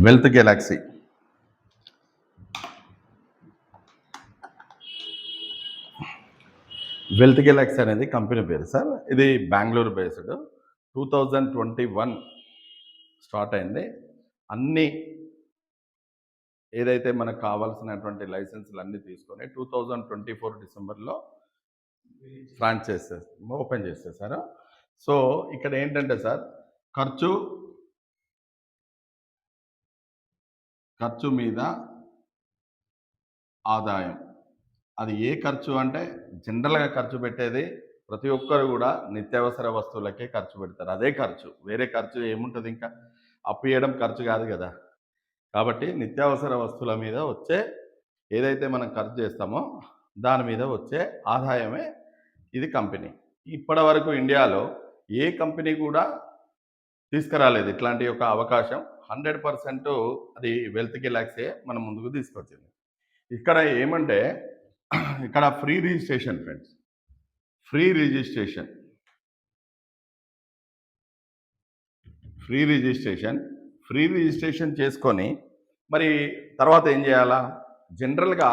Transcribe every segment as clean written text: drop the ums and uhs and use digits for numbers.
Wealth Galaxy wealth Galaxy అనేది company పేరు sir. ఇది బెంగళూరు బేస్డ్. 2021 స్టార్ట్ అయింది. అన్ని ఏదైతే మనకు కావాల్సినటువంటి లైసెన్సులు అన్నీ తీసుకొని 2024 డిసెంబర్లో ఫ్రాంచైజ్ ఓపెన్ చేసేసారు. సో ఇక్కడ ఏంటంటే సార్, ఖర్చు మీద ఆదాయం. అది ఏ ఖర్చు అంటే జనరల్గా ఖర్చు పెట్టేది ప్రతి ఒక్కరు కూడా నిత్యావసర వస్తువులకే ఖర్చు పెడతారు. అదే ఖర్చు, వేరే ఖర్చు ఏముంటుంది? ఇంకా అప్పు చేయడం ఖర్చు కాదు కదా. కాబట్టి నిత్యావసర వస్తువుల మీద వచ్చే ఏదైతే మనం ఖర్చు చేస్తామో దాని మీద వచ్చే ఆదాయమే ఇది కంపెనీ. ఇప్పటి వరకు ఇండియాలో ఏ కంపెనీ కూడా తీసుకురాలేదు ఇట్లాంటి ఒక అవకాశం. 100% అది వెల్త్ గెలాక్సీ మన ముందుకు తీసుకొచ్చింది. ఇక్కడ ఏమంటే ఇక్కడ free registration friends, free registration చేసుకొని మరి తర్వాత ఏం చేయాలా? జనరల్గా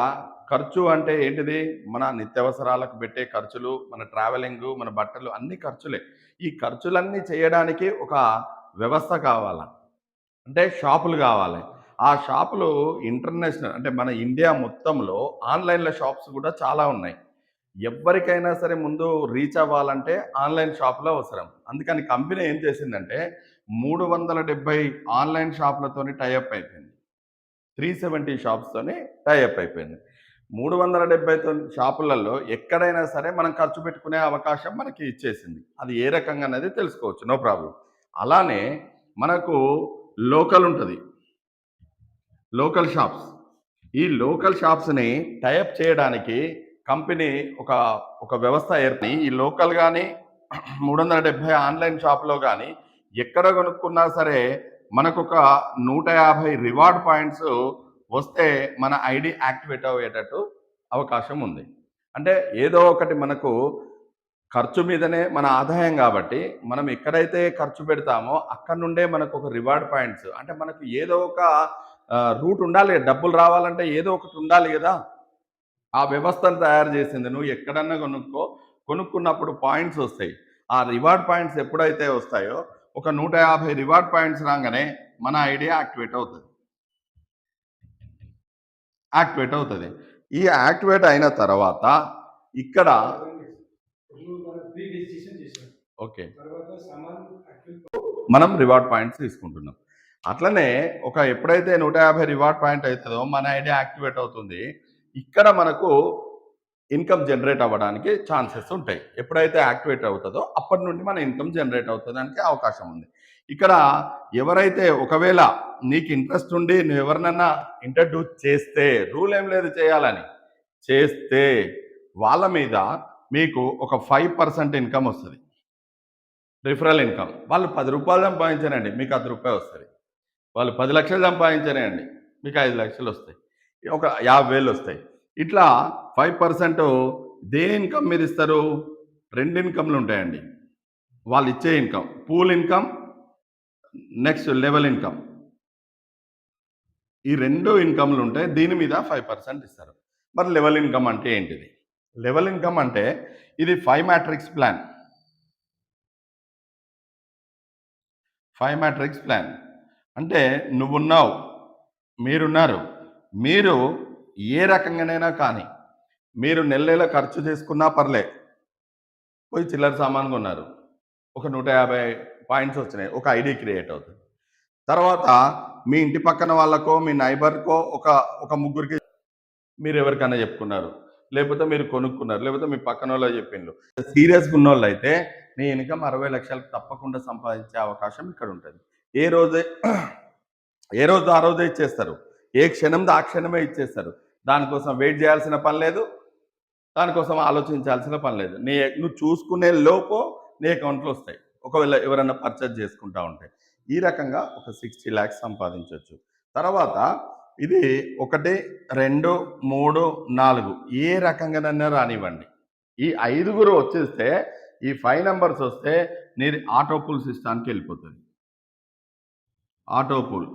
ఖర్చు అంటే ఏంటిది? మన నిత్యావసరాలకు పెట్టే ఖర్చులు, మన ట్రావెలింగ్, మన బట్టలు అన్ని ఖర్చులే. ఈ ఖర్చులన్నీ చేయడానికి ఒక వ్యవస్థ కావాలా, అంటే షాపులు కావాలి. ఆ షాపులు ఇంటర్నేషనల్, అంటే మన ఇండియా మొత్తంలో ఆన్లైన్లో షాప్స్ కూడా చాలా ఉన్నాయి. ఎవరికైనా సరే ముందు రీచ్ అవ్వాలంటే ఆన్లైన్ షాపులో అవసరం. అందుకని కంపెనీ ఏం చేసిందంటే 370 ఆన్లైన్ షాపులతోని టైఅప్ అయిపోయింది. 370 షాప్స్తోని టైఅప్ అయిపోయింది. 370 షాపులలో ఎక్కడైనా సరే మనం ఖర్చు పెట్టుకునే అవకాశం మనకి ఇచ్చేసింది. అది ఏ రకంగా అనేది తెలుసుకోవచ్చు, నో ప్రాబ్లం. అలానే మనకు లోకల్ ఉంటుంది, లోకల్ షాప్స్. ఈ లోకల్ షాప్స్ని టైఅప్ చేయడానికి కంపెనీ ఒక వ్యవస్థ ఏర్పడి ఈ లోకల్ కానీ 370 ఆన్లైన్ షాప్లో కానీ ఎక్కడ కొనుక్కున్నా సరే మనకు ఒక 150 రివార్డ్ పాయింట్స్ వస్తే మన ఐడి యాక్టివేట్ అయ్యేటట్టు అవకాశం ఉంది. అంటే ఏదో ఒకటి మనకు ఖర్చు మీదనే మన ఆదాయం కాబట్టి మనం ఎక్కడైతే ఖర్చు పెడతామో అక్కడ నుండే మనకు ఒక రివార్డ్ పాయింట్స్, అంటే మనకు ఏదో ఒక రూట్ ఉండాలి. డబ్బులు రావాలంటే ఏదో ఒకటి ఉండాలి కదా. ఆ వ్యవస్థను తయారు చేసింది. నువ్వు ఎక్కడన్నా కొనుక్కున్నప్పుడు పాయింట్స్ వస్తాయి. ఆ రివార్డ్ పాయింట్స్ ఎప్పుడైతే వస్తాయో ఒక 150 రివార్డ్ పాయింట్స్ రాగానే మన ఐడియా యాక్టివేట్ అవుతుంది. ఈ యాక్టివేట్ అయిన తర్వాత ఇక్కడ ఓకే మనం రివార్డ్ పాయింట్స్ తీసుకుంటున్నాం. అట్లనే ఎప్పుడైతే 150 రివార్డ్ పాయింట్ అవుతుందో మన ఐడియా యాక్టివేట్ అవుతుంది. ఇక్కడ మనకు ఇన్కమ్ జనరేట్ అవ్వడానికి ఛాన్సెస్ ఉంటాయి. ఎప్పుడైతే యాక్టివేట్ అవుతుందో అప్పటి నుండి మన ఇన్కమ్ జనరేట్ అవుతుందానికి అవకాశం ఉంది. ఇక్కడ ఎవరైతే ఒకవేళ నీకు ఇంట్రెస్ట్ ఉండి నువ్వు ఎవరినన్నా ఇంట్రడ్యూస్ చేస్తే, రూల్ ఏం లేదు చేయాలని, చేస్తే వాళ్ళ మీద మీకు ఒక 5% ఇన్కమ్ వస్తుంది, రిఫరల్ ఇన్కమ్. వాళ్ళు 10 రూపాయలు సంపాదించారండి, మీకు 10 రూపాయలు వస్తుంది. వాళ్ళు 10 లక్షలు సంపాదించారండి, మీకు 5 లక్షలు వస్తాయి, ఒక 50,000 వస్తాయి. ఇట్లా 5% దేని ఇన్కమ్ మీద ఇస్తారు? 2 ఇన్కమ్లు ఉంటాయండి. వాళ్ళు ఇచ్చే income, pool income, next level income. ఈ 2 ఇన్కమ్లు ఉంటాయి. దీని మీద 5% ఇస్తారు. మరి లెవెల్ ఇన్కమ్ అంటే ఏంటిది? లెవెల్ ఇన్కమ్ అంటే ఇది 5 మ్యాట్రిక్స్ ప్లాన్. 5 మ్యాట్రిక్స్ ప్లాన్ అంటే నువ్వున్నావు, మీరున్నారు, మీరు ఏ రకంగానైనా కానీ మీరు నెల ఖర్చు చేసుకున్నా పర్లే, పోయి చిల్లర సామాన్ కొన్నారు, ఒక 150 పాయింట్స్ వచ్చినాయి, ఒక ఐడి క్రియేట్ అవుతుంది. తర్వాత మీ ఇంటి పక్కన వాళ్ళకో మీ నైబర్కో ఒక ముగ్గురికి మీరు ఎవరికైనా చెప్పుకున్నారు, లేకపోతే మీరు కొనుక్కున్నారు, లేకపోతే మీ పక్కన వాళ్ళు చెప్పిండ్రు. సీరియస్గా ఉన్న వాళ్ళు అయితే నీ ఇన్కమ్ 60 లక్షలకు తప్పకుండా సంపాదించే అవకాశం ఇక్కడ ఉంటుంది. ఏ రోజు ఆ రోజే ఇచ్చేస్తారు, ఏ క్షణంతో ఆ క్షణమే ఇచ్చేస్తారు. దానికోసం వెయిట్ చేయాల్సిన పని లేదు, దానికోసం ఆలోచించాల్సిన పని లేదు. నువ్వు చూసుకునే లోపు నీ అకౌంట్లో వస్తాయి, ఒకవేళ ఎవరైనా పర్చేజ్ చేసుకుంటా ఉంటే. ఈ రకంగా ఒక 60 lakhs సంపాదించవచ్చు. తర్వాత ఇది 1, 2, 3, 4 ఏ రకంగానైనా రానివ్వండి, ఈ 5గురు వచ్చేస్తే, ఈ 5 నెంబర్స్ వస్తే నీది ఆటో పూల్ సిస్టానికి వెళ్ళిపోతుంది. ఆటో పూల్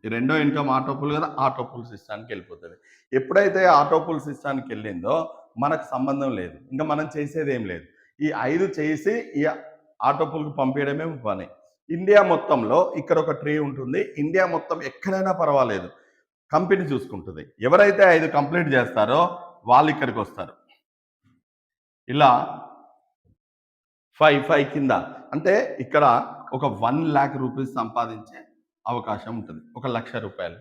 ఈ రెండో ఇన్కమ్ ఆటో పూల్ కదా, ఆటో పూల్ సిస్టానికి వెళ్ళిపోతుంది. ఎప్పుడైతే ఆటో పూల్ సిస్టానికి వెళ్ళిందో మనకు సంబంధం లేదు, ఇంకా మనం చేసేది ఏం లేదు. ఈ 5 చేసి ఈ ఆటో పూల్కి పంపించడమే పని. ఇండియా మొత్తంలో ఇక్కడ ఒక ట్రీ ఉంటుంది. ఇండియా మొత్తం ఎక్కడైనా పర్వాలేదు, కంపెనీ చూసుకుంటుంది. ఎవరైతే 5 కంప్లీట్ చేస్తారో వాళ్ళు ఇక్కడికి వస్తారు. ఇలా 5 కింద అంటే ఇక్కడ ఒక 1 lakh రూపీస్ సంపాదించే అవకాశం ఉంటుంది. 1 లక్ష రూపాయలు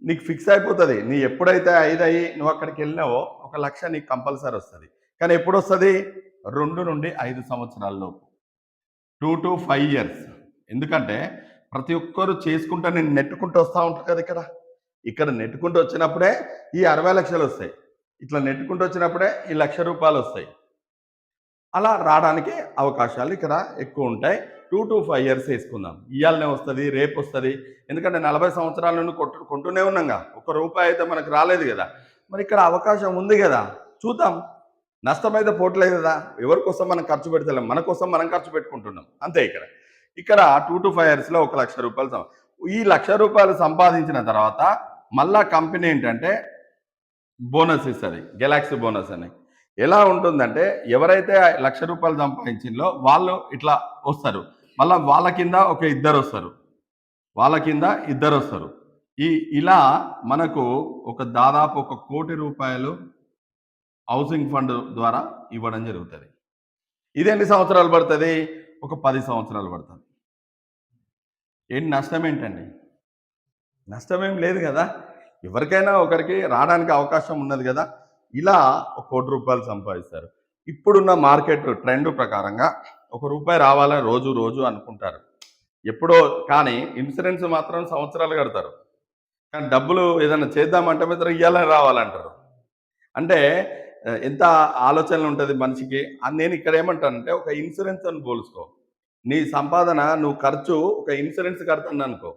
నీకు ఫిక్స్ అయిపోతుంది. నీ ఎప్పుడైతే 5 అయ్యి నువ్వు అక్కడికి వెళ్ళినావో 1 లక్ష నీకు కంపల్సరీ వస్తుంది. కానీ ఎప్పుడు వస్తుంది? 2 నుండి 5 సంవత్సరాల్లోపు, 2 to 5 years. ఎందుకంటే ప్రతి ఒక్కరు చేసుకుంటా నేను నెట్టుకుంటూ వస్తూ ఉంటారు కదా. ఇక్కడ నెట్టుకుంటూ వచ్చినప్పుడే ఈ 60 లక్షలు వస్తాయి. ఇట్లా నెట్టుకుంటూ వచ్చినప్పుడే ఈ 1 లక్ష రూపాయలు వస్తాయి. అలా రావడానికి అవకాశాలు ఇక్కడ ఎక్కువ ఉంటాయి. 2 to 5 years వేసుకుందాం. ఇవాళనే వస్తుంది, రేపు వస్తుంది. ఎందుకంటే 40 సంవత్సరాల నుండి కొంటూనే ఉన్నాగా, 1 రూపాయి అయితే మనకు రాలేదు కదా. మరి ఇక్కడ అవకాశం ఉంది కదా, చూద్దాం. నష్టమైతే పోవట్లేదు కదా. ఎవరి కోసం మనం ఖర్చు పెడతలేం, మన కోసం మనం ఖర్చు పెట్టుకుంటున్నాం అంతే. ఇక్కడ 2 to 5 yearsలో 1 లక్ష రూపాయలు. ఈ 1 లక్ష రూపాయలు సంపాదించిన తర్వాత మళ్ళా కంపెనీ ఏంటంటే బోనస్ ఇస్తుంది, గెలాక్సీ బోనస్ అని. ఎలా ఉంటుందంటే ఎవరైతే 1 లక్ష రూపాయలు సంపాదించిందో వాళ్ళు ఇట్లా వస్తారు. మళ్ళీ వాళ్ళ కింద ఒక 2 వస్తారు, ఇలా మనకు ఒక దాదాపు 1 కోటి రూపాయలు హౌసింగ్ ఫండ్ ద్వారా ఇవ్వడం జరుగుతుంది. ఇది ఎన్ని సంవత్సరాలు పడుతుంది? ఒక 10 సంవత్సరాలు పడుతుంది. ఏంటి నష్టం ఏంటండి? నష్టమేం లేదు కదా. ఎవరికైనా ఒకరికి రావడానికి అవకాశం ఉన్నది కదా. ఇలా 1 కోటి రూపాయలు సంపాదిస్తారు. ఇప్పుడున్న మార్కెట్ ట్రెండ్ ప్రకారంగా 1 రూపాయి రావాలని రోజు అనుకుంటారు ఎప్పుడో. కానీ ఇన్సూరెన్స్ మాత్రం సంవత్సరాలు కడతారు. కానీ డబ్బులు ఏదైనా చేద్దామంటే మాత్రం ఇవ్వాలని రావాలంటారు. అంటే ఎంత ఆలోచనలు ఉంటుంది మనిషికి. నేను ఇక్కడ ఏమంటానంటే ఒక ఇన్సూరెన్స్ అని పోల్చుకో. నీ సంపాదన నువ్వు ఖర్చు ఒక ఇన్సూరెన్స్ కడతాను అనుకో,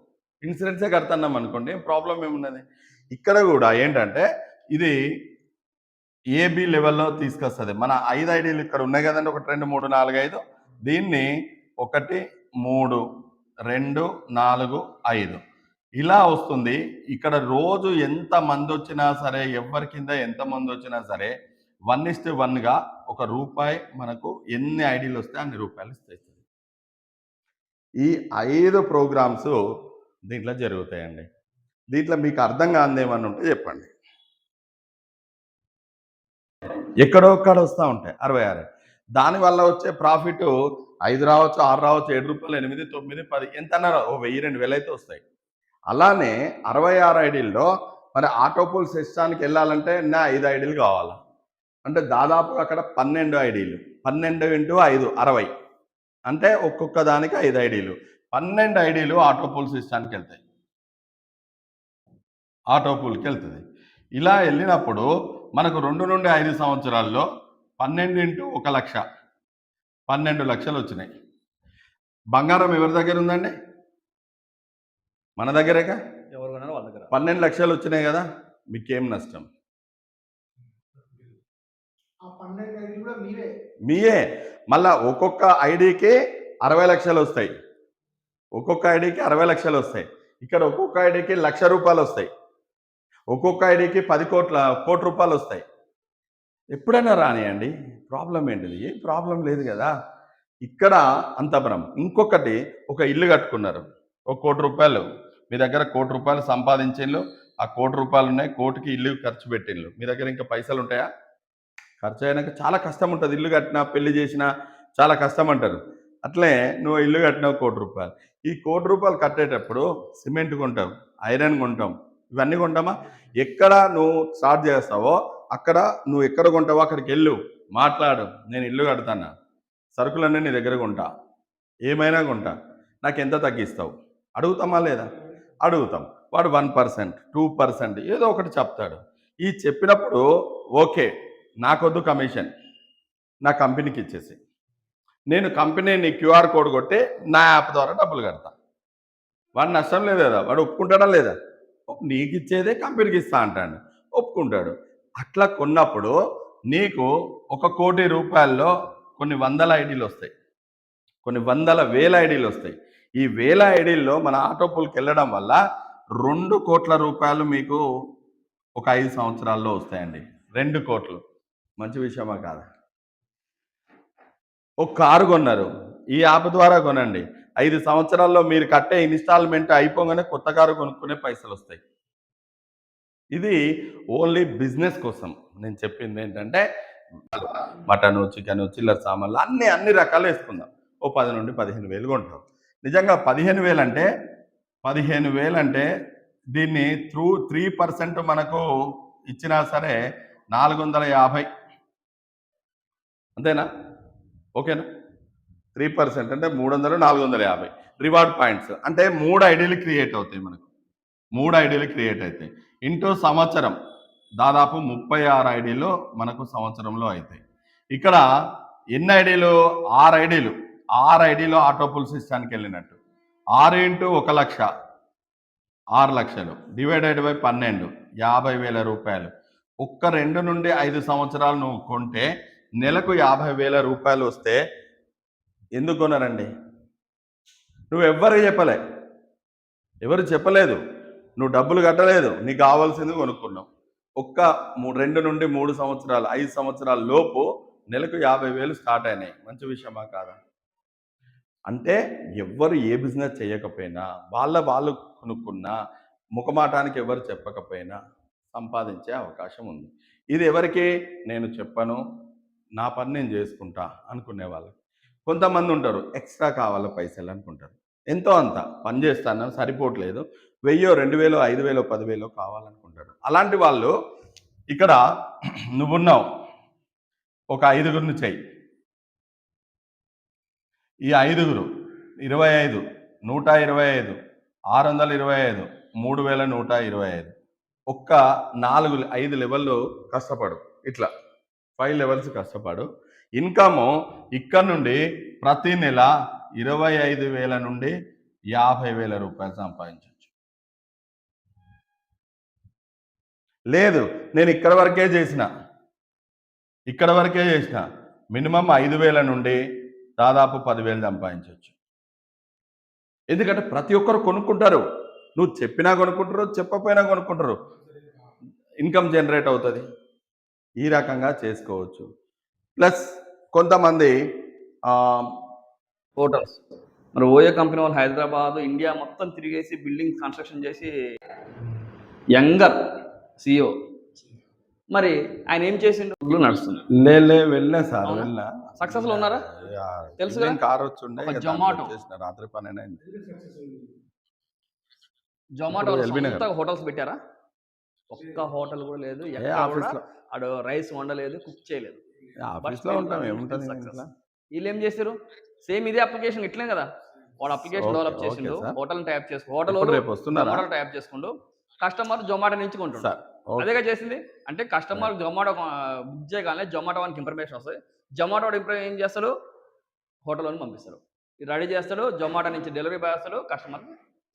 ఇన్సూరెన్సే కడుతున్నాం అనుకోండి, ప్రాబ్లం ఏమున్నది? ఇక్కడ కూడా ఏంటంటే ఇది ఏబి లెవెల్లో తీసుకొస్తుంది. మన 5 ఐడీలు ఇక్కడ ఉన్నాయి కదండి, 1 2 3 4 5. దీన్ని 1 3 2 4 5 ఇలా వస్తుంది. ఇక్కడ రోజు ఎంత మంది వచ్చినా సరే, ఎవరి కింద ఎంతమంది వచ్చినా సరే 1:1గా 1 రూపాయి మనకు ఎన్ని ఐడీలు వస్తే అన్ని రూపాయలు ఇస్తాయి. ఈ 5 ప్రోగ్రామ్స్ దీంట్లో జరుగుతాయండి. దీంట్లో మీకు అర్థం కానిది ఏమన్నా ఉంటే చెప్పండి. ఎక్కడో ఒక్కడ వస్తూ ఉంటాయి 66. దానివల్ల వచ్చే ప్రాఫిట్ 5 రావచ్చు, 6 రావచ్చు, 7 రూపాయలు, 8, 9, 10 ఎంత అన్నారో 1000, 2000 అయితే వస్తాయి. అలానే 66 ఐడీల్లో మరి ఆటో పూల్ సిస్టానికి వెళ్ళాలంటే నా 5 ఐడీలు కావాలి. అంటే దాదాపు అక్కడ 12 ఐడీలు, 12 × 5 60. అంటే ఒక్కొక్క దానికి 5 ఐడీలు, 12 ఐడీలు ఆటో పూల్ సిస్టానికి వెళ్తాయి, ఆటో పూల్కి వెళ్తుంది. ఇలా వెళ్ళినప్పుడు మనకు 2 నుండి 5 సంవత్సరాల్లో 12 × 1 లక్ష 12 లక్షలు వచ్చినాయి. బంగారం ఎవరి దగ్గర ఉందండి? మన దగ్గరేగా. 12 లక్షలు వచ్చినాయి కదా, మీకేం నష్టం? మీయే. మళ్ళా ఒక్కొక్క ఐడికి 60 లక్షలు వస్తాయి, ఒక్కొక్క ఐడికి 60 లక్షలు వస్తాయి. ఇక్కడ ఒక్కొక్క ఐడికి 1 లక్ష రూపాయలు వస్తాయి, ఒక్కొక్క ఐడికి 10 కోటి రూపాయలు వస్తాయి. ఎప్పుడైనా రానియండి, ప్రాబ్లం ఏంటిది? ఏం ప్రాబ్లం లేదు కదా. ఇక్కడ అంత భ్రమ. ఇంకొకటి, ఒక ఇల్లు కట్టుకున్నారు, 1 కోటి రూపాయలు మీ దగ్గర, 1 కోటి రూపాయలు సంపాదించేళ్ళు, ఆ 1 కోటి రూపాయలు ఉన్నాయి, 1 కోటికి ఇల్లు ఖర్చు పెట్టిళ్ళు. మీ దగ్గర ఇంకా పైసలు ఉంటాయా? ఖర్చు అయినాక చాలా కష్టం ఉంటుంది. ఇల్లు కట్టినా, పెళ్లి చేసినా చాలా కష్టం అంటారు. అట్లే నువ్వు ఇల్లు కట్టినావు 1 కోటి రూపాయలు. ఈ 1 కోటి రూపాయలు కట్టేటప్పుడు సిమెంట్ కొంటాం, ఐరన్ కొంటాం, ఇవన్నీ కొంటామా? ఎక్కడ నువ్వు స్టార్ట్ చేస్తావో అక్కడ నువ్వు ఎక్కడ కొంటావో అక్కడికి వెళ్ళు, మాట్లాడు. నేను ఇల్లు కడతానా, సరుకులన్నీ నీ దగ్గర కొంటా, ఏమైనా కొంటా, నాకు ఎంత తగ్గిస్తావు? అడుగుతామా లేదా? అడుగుతాం. వాడు 1%, 2% ఏదో ఒకటి చెప్తాడు. ఈ చెప్పినప్పుడు ఓకే, నాకొద్దు కమిషన్, నా కంపెనీకి ఇచ్చేసి, నేను కంపెనీని QR కోడ్ కొట్టి నా యాప్ ద్వారా డబ్బులు కడతా. వాడు నష్టం లేదు కదా, వాడు ఒప్పుకుంటాడా లేదా? నీకు ఇచ్చేదే కంపెనీకి ఇస్తా అంటాడు, ఒప్పుకుంటాడు. అట్లా కొన్నప్పుడు నీకు 1 కోటి రూపాయల్లో కొన్ని 100 ఐడీలు వస్తాయి, కొన్ని 100,000 ఐడీలు వస్తాయి. ఈ వేల ఐడీల్లో మన ఆటోపూల్కి వెళ్ళడం వల్ల 2 కోట్ల రూపాయలు మీకు ఒక 5 సంవత్సరాల్లో వస్తాయండి. 2 కోట్లు మంచి విషయమా కాదా? ఒక కారు కొన్నారు, ఈ యాప్ ద్వారా కొనండి. 5 సంవత్సరాల్లో మీరు కట్టే ఇన్స్టాల్మెంట్ అయిపోగానే కొత్త కారు కొనుక్కునే పైసలు వస్తాయి. ఇది ఓన్లీ బిజినెస్ కోసం నేను చెప్పింది ఏంటంటే, మటను, చికెను, చిల్లర సామాన్లు అన్ని రకాలు వేసుకుందాం. ఓ 10 నుండి 15,000 కొంటాం. నిజంగా 15,000 అంటే దీన్ని 3% మనకు ఇచ్చినా సరే 450, అంతేనా? ఓకేనా? 3% అంటే 300, 450 రివార్డ్ పాయింట్స్ అంటే 3 ఐడీలు క్రియేట్ అవుతాయి మనకు. 3 ఐడీలు క్రియేట్ అవుతాయి ఇంటూ సంవత్సరం దాదాపు 36 ఐడీలు మనకు సంవత్సరంలో అవుతాయి. ఇక్కడ ఎన్ని ఐడీలు? 6 ఐడీలు. 6 ఐడీలు ఆటోపుల్ సిస్టానికి వెళ్ళినట్టు. 6 ఇంటూ 1 లక్ష 6 లక్షలు డివైడెడ్ బై 12 50,000 రూపాయలు. ఒక్క 2 నుండి 5 సంవత్సరాలు నువ్వు కొంటే నెలకు 50,000 రూపాయలు వస్తే ఎందుకు కొనరండి? నువ్వు ఎవరు చెప్పలేదు, నువ్వు డబ్బులు కట్టలేదు, నీకు కావాల్సింది కొనుక్కున్నావు. ఒక్క 2 నుండి 3 సంవత్సరాలు 5 సంవత్సరాల లోపు నెలకు 50,000 స్టార్ట్ అయినాయి. మంచి విషయమా కాదా? అంటే ఎవ్వరు ఏ బిజినెస్ చేయకపోయినా వాళ్ళు కొనుక్కున్నా ముఖమాటానికి ఎవరు చెప్పకపోయినా సంపాదించే అవకాశం ఉంది. ఇది ఎవరికి? నేను చెప్పను, నా పని నేను చేసుకుంటా అనుకునే వాళ్ళు. కొంతమంది ఉంటారు ఎక్స్ట్రా కావాలా పైసలు అనుకుంటారు. ఎంతో అంత పని చేస్తాను సరిపోవట్లేదు, 1000, 2000, 5000, 10,000 కావాలనుకుంటారు. అలాంటి వాళ్ళు ఇక్కడ నువ్వున్నావు, ఒక 5గురిని చెయ్యి. ఈ 5గురు 25, 125, 625, 3125. ఒక్క 5 లెవెల్లో కష్టపడు. ఇట్లా 5 లెవెల్స్ కష్టపడు. ఇన్కమ్ ఇక్కడ నుండి ప్రతి నెల 25,000 నుండి 50,000 రూపాయలు సంపాదించవచ్చు. లేదు నేను ఇక్కడ వరకే చేసిన మినిమం 5,000 నుండి దాదాపు 10,000 సంపాదించవచ్చు. ఎందుకంటే ప్రతి ఒక్కరు కొనుక్కుంటారు. నువ్వు చెప్పినా కొనుక్కుంటారు, చెప్పకపోయినా కొనుక్కుంటారు. ఇన్కమ్ జనరేట్ అవుతుంది. ఈ రకంగా చేసుకోవచ్చు. ప్లస్ కొంతమంది హోటల్స్, మరి ఓయో కంపెనీ వాళ్ళు హైదరాబాద్ ఇండియా మొత్తం తిరిగేసి బిల్డింగ్ కన్స్ట్రక్షన్ చేసి యంగర్ సిఇఓ, మరి ఆయన ఏం చేసిండు? నడుస్తుంది. వెళ్ళా సార్, వెళ్ళా. సక్సెస్ఫుల్ ఉన్నారా? తెలుసు కదా, కార్ వచ్చుండే జొమాటో రాత్రి 12 అయింది. జొమాటో హోటల్స్ పెట్టారా? ఒక్క హోటల్ కూడా లేదు. అడు రైస్ వండలేదు, కుక్ చేయలేదు. వీళ్ళు ఏం చేశారు? సేమ్ ఇదే అప్లికేషన్ ఇట్లే కదా, వాడు అప్లికేషన్ డెవలప్ చేసిండు, హోటల్ టైప్ చేసుకుంటూ హోటల్ టైప్ చేసుకుంటూ కస్టమర్ జొమాటో నుంచి కొంటుంటారు. అదేగా చేసింది. అంటే కస్టమర్ జొమాటో బుక్ చేయగానే జొమాటో వానికి ఇన్ఫర్మేషన్ వస్తుంది. జొమాటో ఏం చేస్తాడు? హోటల్లోని పంపిస్తాడు, రెడీ చేస్తాడు, జొమాటో నుంచి డెలివరీ బాయ్ వస్తాడు, కస్టమర్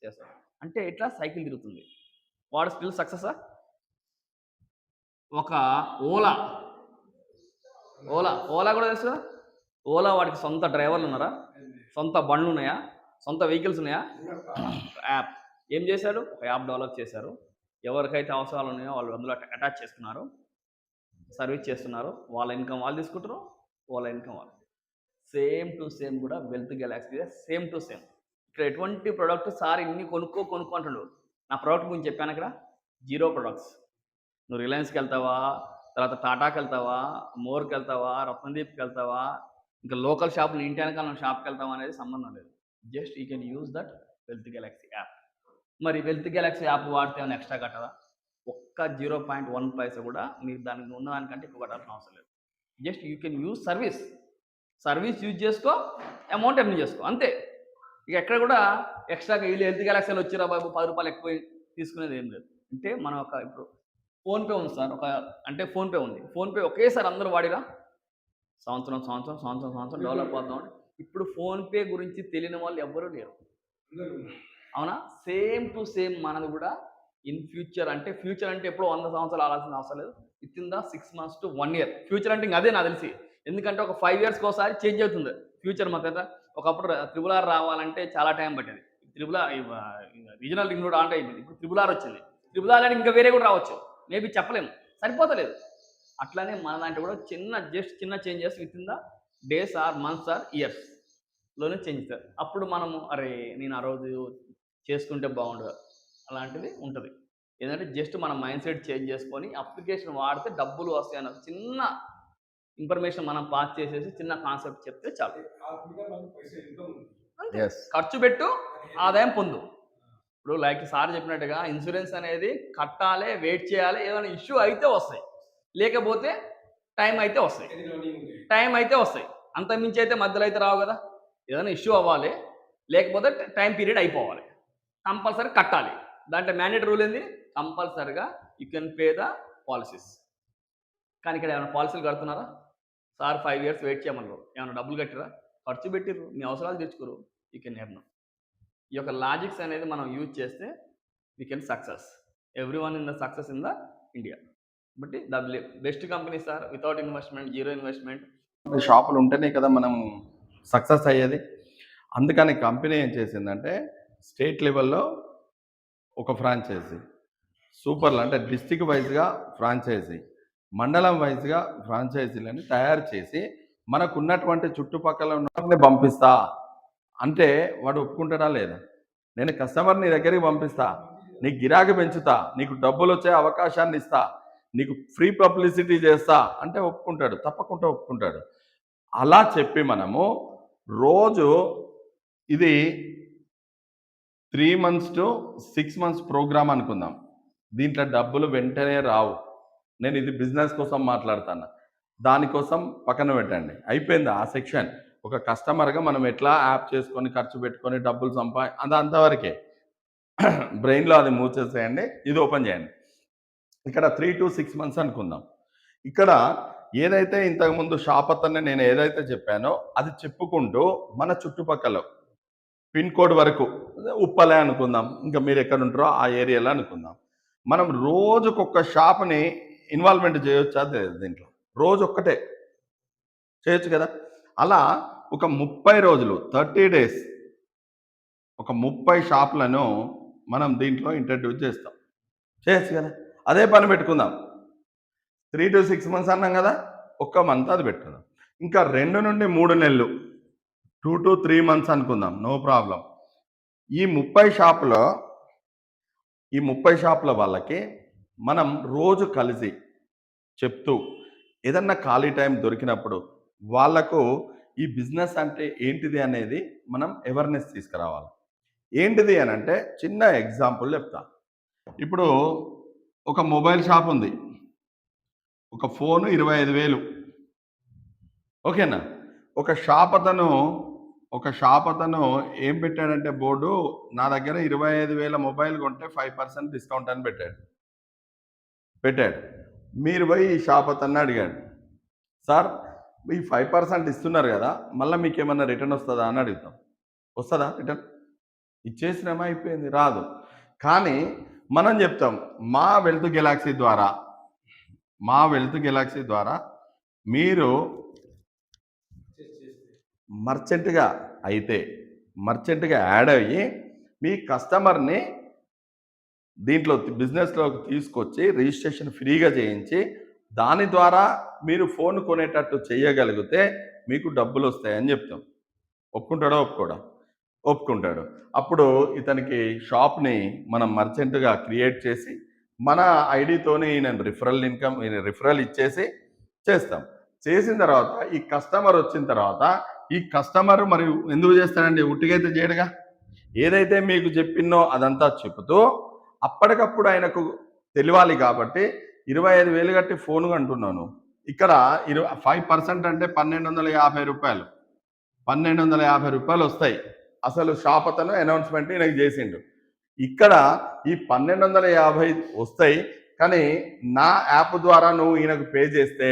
చేస్తాడు. అంటే ఎట్లా సైకిల్ తిరుగుతుంది. వాడు స్టిల్ సక్సెసా? ఒక ఓలా కూడా తెలుసు. ఓలా వాడికి సొంత డ్రైవర్లు ఉన్నారా? సొంత బండ్లు ఉన్నాయా? సొంత వెహికల్స్ ఉన్నాయా? యాప్ ఏం చేశారు? ఒక యాప్ డెవలప్ చేశారు. ఎవరికైతే అవసరాలు ఉన్నాయో వాళ్ళు అందులో అటాచ్ చేస్తున్నారు, సర్వీస్ చేస్తున్నారు. వాళ్ళ ఇన్కమ్ వాళ్ళు తీసుకుంటారు, వాళ్ళ ఇన్కమ్ వాళ్ళు. సేమ్ టు సేమ్ కూడా wealth Galaxy same to same. ఇక్కడ ఎటువంటి ప్రోడక్ట్ సార్ ఇన్ని కొనుక్కో అంటాడు. నా ప్రోడక్ట్ గురించి చెప్పాను ఇక్కడ, 0 ప్రొడక్ట్స్. నువ్వు రిలయన్స్కి వెళ్తావా, తర్వాత టాటాకి వెళ్తావా, మోర్కి వెళ్తావా, రత్నదీప్కి వెళ్తావా, ఇంకా లోకల్ షాపులు ఇంటి వెనకాల షాప్కి వెళ్తావా అనేది సంబంధం లేదు. Just you can use that wealth Galaxy app. మరి వెల్త్ గెలాక్సీ యాప్ వాడితే ఏమైనా ఎక్స్ట్రా కట్టదా? ఒక్క 0.1 పైసా కూడా మీరు దానికి ఉన్నదానికంటే ఎక్కువ కట్టాల్సిన అవసరం లేదు. Just you can use service use చేసుకో, అమౌంట్ ఎర్న్ చేసుకో, అంతే. ఇక ఎక్కడ కూడా ఎక్స్ట్రాగా వీళ్ళు హెల్త్ గెలాక్సీలు వచ్చిరా బాబు 10 రూపాయలు ఎక్కువ తీసుకునేది ఏం లేదు. అంటే మనం ఇప్పుడు ఫోన్పే ఉంది సార్, ఫోన్పే ఉంది. ఫోన్పే ఒకేసారి అందరూ వాడిరా, సంవత్సరం డెవలప్ అవుతాం. ఇప్పుడు ఫోన్పే గురించి తెలియని వాళ్ళు ఎవ్వరూ లేరు, అవునా? సేమ్ టు సేమ్ మనది కూడా ఇన్ ఫ్యూచర్ అంటే ఎప్పుడో 100 సంవత్సరాలు ఆడాల్సిన అవసరం లేదు. With in the 6 months to 1 year. Future అంటే ఇంకా అదే నాకు తెలిసి. ఎందుకంటే ఒక 5 yearsకి ఒకసారి చేంజ్ అవుతుంది ఫ్యూచర్ మొత్తం ఒకప్పుడు త్రిబుల్ ఆర్ రావాలంటే చాలా టైం పట్టేది. Triple R regional ring road on అయిపోయింది. ఇప్పుడు త్రిబుల్ ఆర్ వచ్చింది. త్రిబుల్ ఆర్ అంటే ఇంకా వేరే కూడా రావచ్చు. మేబీ చెప్పలేము. సరిపోతలేదు. అట్లానే మన దాంట్లో కూడా చిన్న changes within the days or months or ఇయర్స్‌లోనే చేంజ్ అవుతారు. అప్పుడు మనము అరే! నేను ఆ రోజు చేసుకుంటే బాగుండు అలాంటిది ఉంటది. ఏందంటే జస్ట్ మన మైండ్ సెట్ చేంజ్ చేసుకొని అప్లికేషన్ వాడితే డబ్బులు వస్తాయన్న చిన్న ఇన్ఫర్మేషన్ మనం పాస్ చేసేసి చిన్న కాన్సెప్ట్ చెప్తే చాలు. అంతే. యెస్. ఖర్చు పెట్టు, ఆదాయం పొందు. ఇప్పుడు లైక్ సార్ చెప్పినట్టుగా ఇన్సూరెన్స్ అనేది కట్టాలి, వెయిట్ చేయాలి. ఏమైనా ఇష్యూ అయితే వస్తాయి. లేకపోతే టైం అయితే వస్తాయి. అంతకుమించి అయితే మధ్యలో అయితే రావు కదా! ఏదైనా ఇష్యూ అవ్వాలి. లేకపోతే టైం పీరియడ్ అయిపోవాలి. కంపల్సరీ కట్టాలి. దాంట్లో మ్యాండేటరీ రూల్ ఏంది? కంపల్సరీగా you can pay the policies. కానీ ఇక్కడ ఏమైనా పాలసీలు కడుతున్నారా? సార్ 5 ఇయర్స్ వెయిట్ చేయమన్నారు. ఏమైనా డబ్బులు కట్టిర్రా? ఖర్చు పెట్టిర్రు. మీ అవసరాలు తెచ్చుకోరు. You can earn. ఈ యొక్క లాజిక్స్ అనేది మనం యూజ్ చేస్తే we can success. Everyone in the success in the India. బట్టి the best companies are without investment, zero investment. షాపులు ఉంటేనే కదా మనం సక్సెస్ అయ్యేది. అందుకని కంపెనీ ఏం చేసిందంటే స్టేట్ లెవెల్‌లో ఒక ఫ్రాంచైజీ, సూపర్‌లో అంటే డిస్ట్రిక్ట్ వైజ్‌గా ఫ్రాంచైజీ, మండలం వైజ్‌గా ఫ్రాంచైజీలని తయారు చేసి మనకున్నటువంటి చుట్టుపక్కల ఉన్న వారిని పంపిస్తా అంటే వాడు ఒప్పుకుంటాడా లేదా? నేను కస్టమర్ నీ దగ్గరికి పంపిస్తా, నీకు గిరాకీ పెంచుతా, నీకు డబ్బులు వచ్చే అవకాశాన్ని ఇస్తా, నీకు ఫ్రీ పబ్లిసిటీ చేస్తా అంటే ఒప్పుకుంటాడు. తప్పకుండా ఒప్పుకుంటాడు. అలా చెప్పి మనము రోజు ఇది 3 మంత్స్ టు 6 మంత్స్ ప్రోగ్రామ్ అనుకుందాం. దీంట్లో డబ్బులు వెంటనే రావు. నేను ఇది బిజినెస్ కోసం మాట్లాడుతాను. దానికోసం పక్కన పెట్టండి. అయిపోయింది ఆ సెక్షన్. ఒక కస్టమర్‌గా మనం ఎట్లా యాప్ చేసుకొని ఖర్చు పెట్టుకొని డబ్బులు అది అంతవరకే. బ్రెయిన్‌లో అది మూవ్ చేసేయండి. ఇది ఓపెన్ చేయండి. ఇక్కడ 3 to 6 మంత్స్ అనుకుందాం. ఇక్కడ ఏదైతే ఇంతకుముందు షాప్ అతన్ని నేను ఏదైతే చెప్పానో అది చెప్పుకుంటూ మన చుట్టుపక్కల పిన్ కోడ్ వరకు ఉప్పలే అనుకుందాం. ఇంకా మీరు ఎక్కడ ఉంటారో ఆ ఏరియాలో అనుకుందాం. మనం రోజుకొక షాప్‌ని ఇన్వాల్వ్‌మెంట్ చేయొచ్చా దీంట్లో? రోజు ఒక్కటే చేయొచ్చు కదా! అలా ఒక 30 రోజులు 30 డేస్ ఒక 30 షాపులను మనం దీంట్లో ఇంట్రడ్యూస్ చేస్తాం. చేయొచ్చు కదా! అదే పని పెట్టుకుందాం. 3 to 6 మంత్స్ అన్నాం కదా! ఒక్క మంత్ అది పెట్టుకుందాం. ఇంకా 2 నుండి 3 నెలలు 2 to 3 మంత్స్ అనుకుందాం. No problem. ఈ 30 షాపుల వాళ్ళకి మనం రోజు కలిసి చెప్తూ ఏదన్నా ఖాళీ టైం దొరికినప్పుడు వాళ్ళకు ఈ బిజినెస్ అంటే ఏంటిది అనేది మనం అవేర్‌నెస్ తీసుకురావాలి. ఏంటిది అనంటే చిన్న ఎగ్జాంపుల్ చెప్తా. ఇప్పుడు ఒక మొబైల్ షాప్ ఉంది. ఒక ఫోను 25,000. ఓకేనా? ఒక షాప్ అతను ఏం పెట్టాడంటే బోర్డు, నా దగ్గర 25,000 మొబైల్ కొంటే 5% డిస్కౌంట్ అని పెట్టాడు. మీరు పోయి ఈ షాప్ అతన్ని అడిగాడు. సార్ ఈ 5% ఇస్తున్నారు కదా! మళ్ళీ మీకేమన్నా రిటర్న్ వస్తుందా అని అడుగుతాం. వస్తుందా రిటర్న్? ఇచ్చేసినామా అయిపోయింది. రాదు. కానీ మనం చెప్తాం మా వెల్త్ గెలాక్సీ ద్వారా మీరు మర్చెంట్‌గా యాడ్ అయ్యి మీ కస్టమర్‌ని దీంట్లో బిజినెస్‌లోకి తీసుకొచ్చి రిజిస్ట్రేషన్ ఫ్రీగా చేయించి దాని ద్వారా మీరు ఫోన్ కొనేటట్టు చేయగలిగితే మీకు డబ్బులు వస్తాయని చెప్తాం. ఒప్పుకుంటాడా? ఒప్పుకుంటాడు. అప్పుడు ఇతనికి షాప్‌ని మనం మర్చెంట్‌గా క్రియేట్ చేసి మన ఐడితోని రిఫరల్ ఇచ్చేసి చేస్తాం. చేసిన తర్వాత ఈ కస్టమర్ వచ్చిన తర్వాత ఈ కస్టమర్ మరి ఎందుకు చేస్తాడండి? ఉట్టిగా అయితే చేయడుగా. ఏదైతే మీకు చెప్పినో అదంతా చెబుతూ అప్పటికప్పుడు ఆయనకు తెలియాలి కాబట్టి 25,000 కట్టి ఫోన్ కొంటున్నాను. ఇక్కడ 5% అంటే రూ. 1,250. రూ. 1,250 వస్తాయి. అసలు షాప్ అతను అనౌన్స్‌మెంట్ ఈయనకు చేసిండు. ఇక్కడ ఈ 1,250 వస్తాయి. కానీ నా యాప్ ద్వారా నువ్వు ఈయనకు పే చేస్తే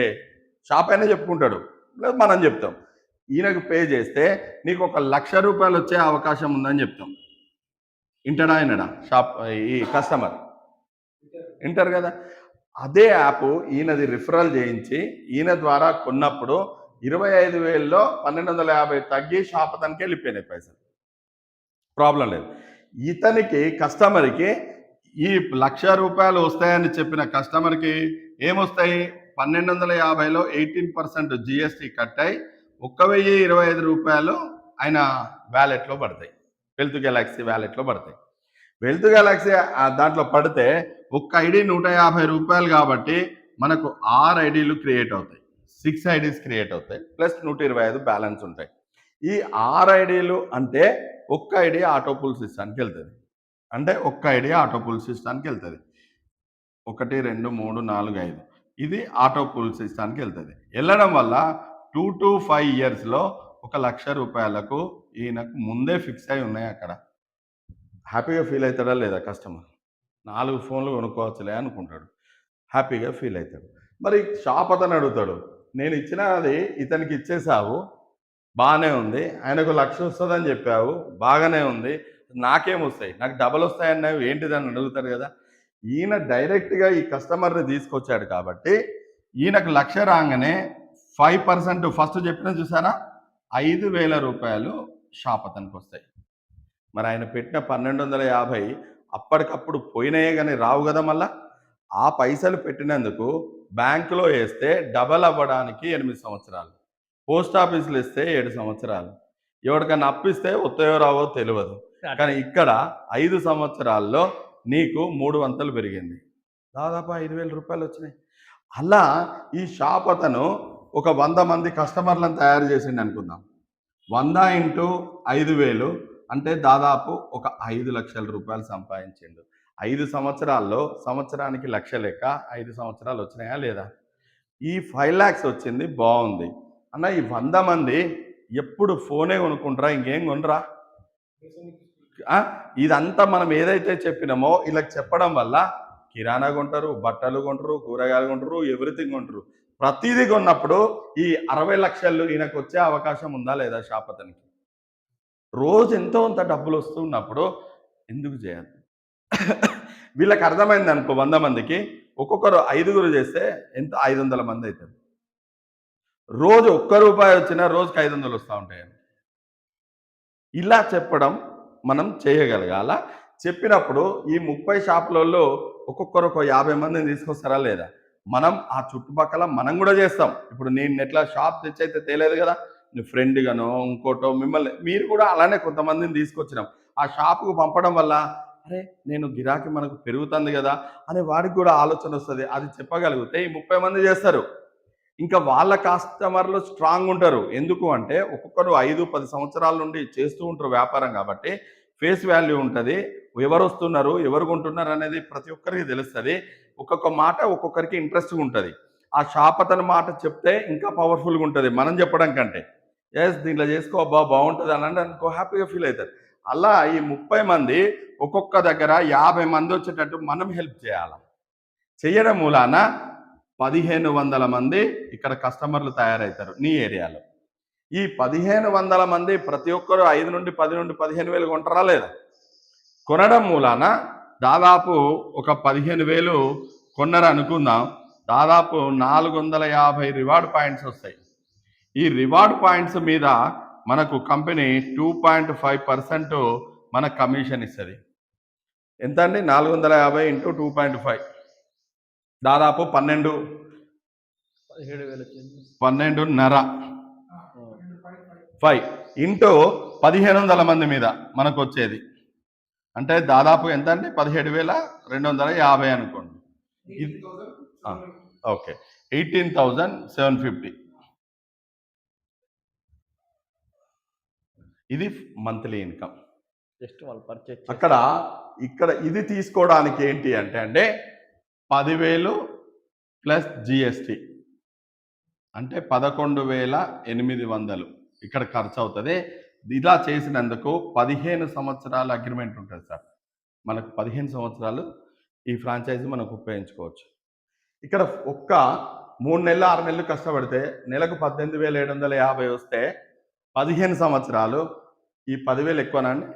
షాప్ అయినా చెప్పుకుంటాడు. లేదు మనం చెప్తాం. ఈయనకు పే చేస్తే నీకు ఒక ₹1,00,000 వచ్చే అవకాశం ఉందని చెప్తాం. ఇంటడా అయినడా షాప్ ఈ కస్టమర్ ఇంటారు కదా. అదే యాప్ ఈయనది రిఫరల్ చేయించి ఈయన ద్వారా కొన్నప్పుడు 25,000లో 1250 తగ్గి షాప్ అతనికి వెళ్ళిపోయినాయి పైసలు. ప్రాబ్లం లేదు. ఇతనికి కస్టమర్‌కి ఈ ₹1,00,000 వస్తాయని చెప్పిన కస్టమర్‌కి ఏమొస్తాయి? 1250లో 18% జీఎస్టీ కట్ అయ్యి ₹1,025 ఆయన వాలెట్‌లో పడతాయి. వెల్త్ గెలాక్సీ వాలెట్‌లో పడతాయి. వెల్త్ గెలాక్సీ దాంట్లో పడితే ఒక్క ఐడి ₹150 కాబట్టి మనకు 6 ఐడీలు క్రియేట్ అవుతాయి. 6 ఐడీస్ క్రియేట్ అవుతాయి. ప్లస్ 125 బ్యాలెన్స్ ఉంటాయి. ఈ 6 ఐడీలు అంటే ఒక్క ఐడి ఆటో పుల్ సిస్టానికి వెళ్తుంది. అంటే ఒక్క ఐడి ఆటో పుల్ సిస్టానికి వెళ్తుంది. 1, 2, 3, 4, 5 ఇది ఆటో పుల్ సిస్టానికి వెళ్తుంది. వెళ్ళడం వల్ల 2 to 5 ఇయర్స్లో ₹1,00,000 ఈయనకు ముందే ఫిక్స్ అయి ఉన్నాయి అక్కడ. హ్యాపీగా ఫీల్ అవుతాడా లేదా కస్టమర్? 4 ఫోన్లు కొనుక్కోవచ్చులే అనుకుంటాడు. హ్యాపీగా ఫీల్ అవుతాడు. మరి షాప్ అతను అడుగుతాడు, నేను ఇచ్చినది ఇతనికి ఇచ్చేసావు, బాగానే ఉంది, ఆయనకు 1,00,000 వస్తుందని చెప్పావు, బాగానే ఉంది, నాకేమొస్తాయి, నాకు డబల్ వస్తాయన్నావు ఏంటిదని అడుగుతారు కదా. ఈయన డైరెక్ట్గా ఈ కస్టమర్ని తీసుకొచ్చాడు కాబట్టి ఈయనకు 1,00,000 రాగానే 5% ఫస్ట్ చెప్పిన చూసారా, ₹5,000 షాప్ అతనికి వస్తాయి. మరి ఆయన పెట్టిన 1250 అప్పటికప్పుడు పోయినాయే కానీ రావు కదా. మళ్ళా ఆ పైసలు పెట్టినందుకు బ్యాంకులో వేస్తే డబల్ అవ్వడానికి 8 సంవత్సరాలు, పోస్ట్ ఆఫీసులో ఇస్తే 7 సంవత్సరాలు, ఎవరికన్నా అప్పిస్తే వస్తాయో రావో తెలియదు. కానీ ఇక్కడ 5 సంవత్సరాల్లో నీకు 3 వంతులు పెరిగింది, దాదాపు ₹5,000 వచ్చినాయి. అలా ఈ షాప్ అతను ఒక 100 మంది కస్టమర్లను తయారు చేసిండు అనుకుందాం. 100 ఇంటూ 5,000 అంటే దాదాపు ఒక ₹5,00,000 సంపాదించిండు. 5 సంవత్సరాల్లో సంవత్సరానికి 1,00,000 లెక్క 5 సంవత్సరాలు వచ్చినాయా లేదా? ఈ 5 lakhs వచ్చింది, బాగుంది అన్న. ఈ 100 మంది ఎప్పుడు ఫోనే కొనుక్కుంటారా, ఇంకేం కొనరా? ఇదంతా మనం ఏదైతే చెప్పినామో ఇలా చెప్పడం వల్ల కిరాణా కొంటారు, బట్టలు కొంటారు, కూరగాయలు కొంటారు, ఎవ్రీథింగ్ కొంటారు. ప్రతిదీ కొన్నప్పుడు ఈ 60 లక్షలు ఈయనకు వచ్చే అవకాశం ఉందా లేదా షాప్ అతనికి? రోజు ఎంతో అంత డబ్బులు వస్తున్నప్పుడు ఎందుకు చేయాలి? వీళ్ళకి అర్థమైంది అనుకో, 100 మందికి ఒక్కొక్కరు 5గురు చేస్తే ఎంత? 500 మంది అవుతారు. రోజు ₹1 వచ్చినా రోజుకి 500 వస్తూ ఉంటాయండి. ఇలా చెప్పడం మనం చేయగలగాల. చెప్పినప్పుడు ఈ 30 షాపులలో ఒక్కొక్కరు ఒక 50 మందిని తీసుకొస్తారా లేదా? మనం ఆ చుట్టుపక్కల మనం కూడా చేస్తాం. ఇప్పుడు నేను ఎట్లా షాప్ తెచ్చైతే తేలేదు కదా, నీ ఫ్రెండ్గానో ఇంకోటో మిమ్మల్ని మీరు కూడా అలానే కొంతమందిని తీసుకొచ్చినాం. ఆ షాపుకు పంపడం వల్ల అరే నేను గిరాకీ మనకు పెరుగుతుంది కదా అనే వాడికి కూడా ఆలోచన వస్తుంది. అది చెప్పగలిగితే ఈ 30 మంది చేస్తారు. ఇంకా వాళ్ళ కస్టమర్లు స్ట్రాంగ్ ఉంటారు. ఎందుకు అంటే ఒక్కొక్కరు 5-10 సంవత్సరాల నుండి చేస్తూ ఉంటారు వ్యాపారం కాబట్టి ఫేస్ వాల్యూ ఉంటుంది. ఎవరు వస్తున్నారు, ఎవరు కొంటున్నారు అనేది ప్రతి ఒక్కరికి తెలుస్తుంది. ఒక్కొక్క మాట ఒక్కొక్కరికి ఇంట్రెస్ట్గా ఉంటుంది. ఆ షాప్ అతని మాట చెప్తే ఇంకా పవర్ఫుల్గా ఉంటుంది మనం చెప్పడం కంటే. ఎస్ దీంట్లో చేసుకో అబ్బా బాగుంటుంది అని అనుకో, హ్యాపీగా ఫీల్ అవుతారు. అలా ఈ 30 మంది ఒక్కొక్క దగ్గర 50 మంది వచ్చేటట్టు మనం హెల్ప్ చేయాలి. చేయడం మూలాన 1,500 మంది ఇక్కడ కస్టమర్లు తయారవుతారు నీ ఏరియాలో. ఈ 1,500 మంది ప్రతి ఒక్కరు 5 నుండి 10 నుండి 15,000 కొంటారా లేదా? కొనడం మూలాన దాదాపు ఒక 15,000 కొన్నారు అనుకుందాం. దాదాపు 450 రివార్డ్ పాయింట్స్ వస్తాయి. ఈ రివార్డ్ పాయింట్స్ మీద మనకు కంపెనీ 2.5% మన కమిషన్ ఇస్తుంది. ఎంత అండి? 450 ఇంటూ 2.5 దాదాపు 12.5 ఇంటూ 1,500 మంది మీద మనకు వచ్చేది అంటే దాదాపు ఎంత అండి? 17,250 అనుకోండి. ఓకే, 18,750. ఇది మంత్లీ ఇన్కమ్. అక్కడ ఇక్కడ ఇది తీసుకోవడానికి ఏంటి అంటే 10,000 ప్లస్ జిఎస్టి అంటే 11,800 ఇక్కడ ఖర్చు అవుతుంది. ఇలా చేసినందుకు 15 సంవత్సరాల అగ్రిమెంట్ ఉంటుంది సార్. మనకు 15 సంవత్సరాలు ఈ ఫ్రాంచైజీ మనకు ఉపయోగించుకోవచ్చు. ఇక్కడ ఒక్క 3 నెలలు 6 నెలలు కష్టపడితే నెలకు 18,750 వస్తే 15 సంవత్సరాలు ఈ 10,000 ఎక్కువనా అండి?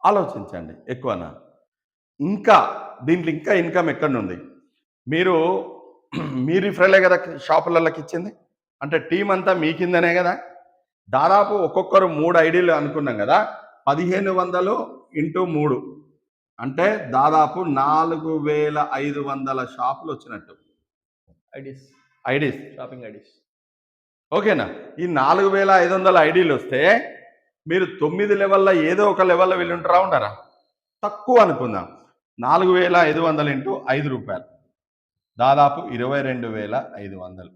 ఆలోచించండి, ఎక్కువనా? ఇంకా దీంట్లో ఇంకా ఇన్కమ్ ఎక్కడి నుండి? మీరు మీ రిఫరలే కదా షాపులకి ఇచ్చింది. అంటే టీం అంతా మీ కిందనే కదా. దాదాపు ఒక్కొక్కరు 3 ఐడీలు అనుకున్నాం కదా. 1500 ఇంటూ 3 అంటే దాదాపు 4500 షాపులు వచ్చినట్టు. IDs, IDs shopping IDs. ఓకేనా. ఈ 4500 ఐడీలు వస్తే మీరు 9 లెవెల్లో ఏదో ఒక లెవెల్లో వీళ్ళు ఉంటారా ఉండరా? తక్కువ అనుకుందాం. 4500 ఇంటూ ₹5 దాదాపు 22,500.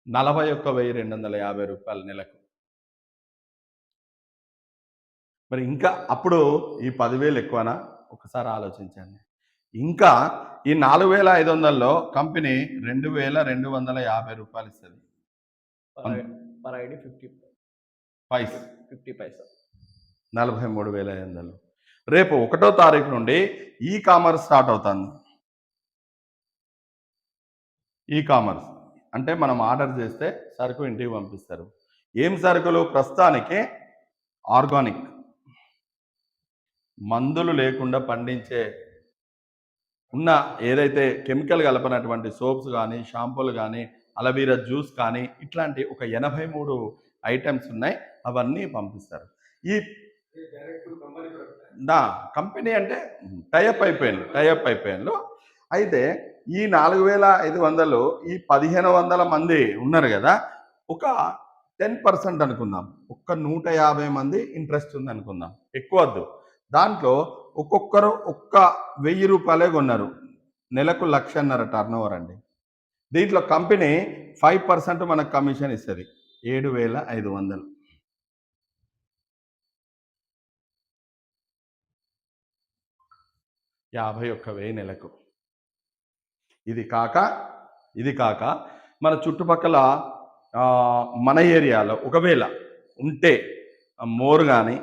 ₹41,250 నెలకు. మరి ఇంకా అప్పుడు ఈ 10,000 ఎక్కువనా? ఒకసారి ఆలోచించండి. ఇంకా ఈ 4,500లో కంపెనీ ₹2,250 ఇస్తుంది. పర్ ఐడి 50 పైస్ 50 పైసా. 43,500. రేపు 1వ తారీఖు నుండి ఈ కామర్స్ స్టార్ట్ అవుతుంది. ఈ కామర్స్ అంటే మనం ఆర్డర్ చేస్తే సరుకు ఇంటికి పంపిస్తారు. ఏం సరుకులు? ప్రస్తుతానికి ఆర్గానిక్, మందులు లేకుండా పండించే ఉన్న ఏదైతే కెమికల్ కలపనటువంటి సోప్స్ కానీ, షాంపూలు కానీ, అలవీరా జ్యూస్ కానీ ఇట్లాంటి ఒక 83 ఐటమ్స్ ఉన్నాయి. అవన్నీ పంపిస్తారు. ఈ కంపెనీ అంటే టైఅప్ అయిపోయాను. అయితే ఈ 4,500 ఈ 1,500 మంది ఉన్నారు కదా. ఒక 10% అనుకుందాం. ఒక్క 150 మంది ఇంట్రెస్ట్ ఉంది అనుకుందాం. ఎక్కువ వద్దు. దాంట్లో ఒక్కొక్కరు ఒక్క ₹1,000 కొన్నారు. నెలకు 1,50,000 టర్నోవర్ అండి. దీంట్లో కంపెనీ 5% మనకు కమిషన్ ఇస్తుంది. 7,500. 51,000 నెలకు. ఇది కాక మన చుట్టుపక్కల మన ఏరియాలో ఒకవేళ ఉంటే మోర్ కానీ,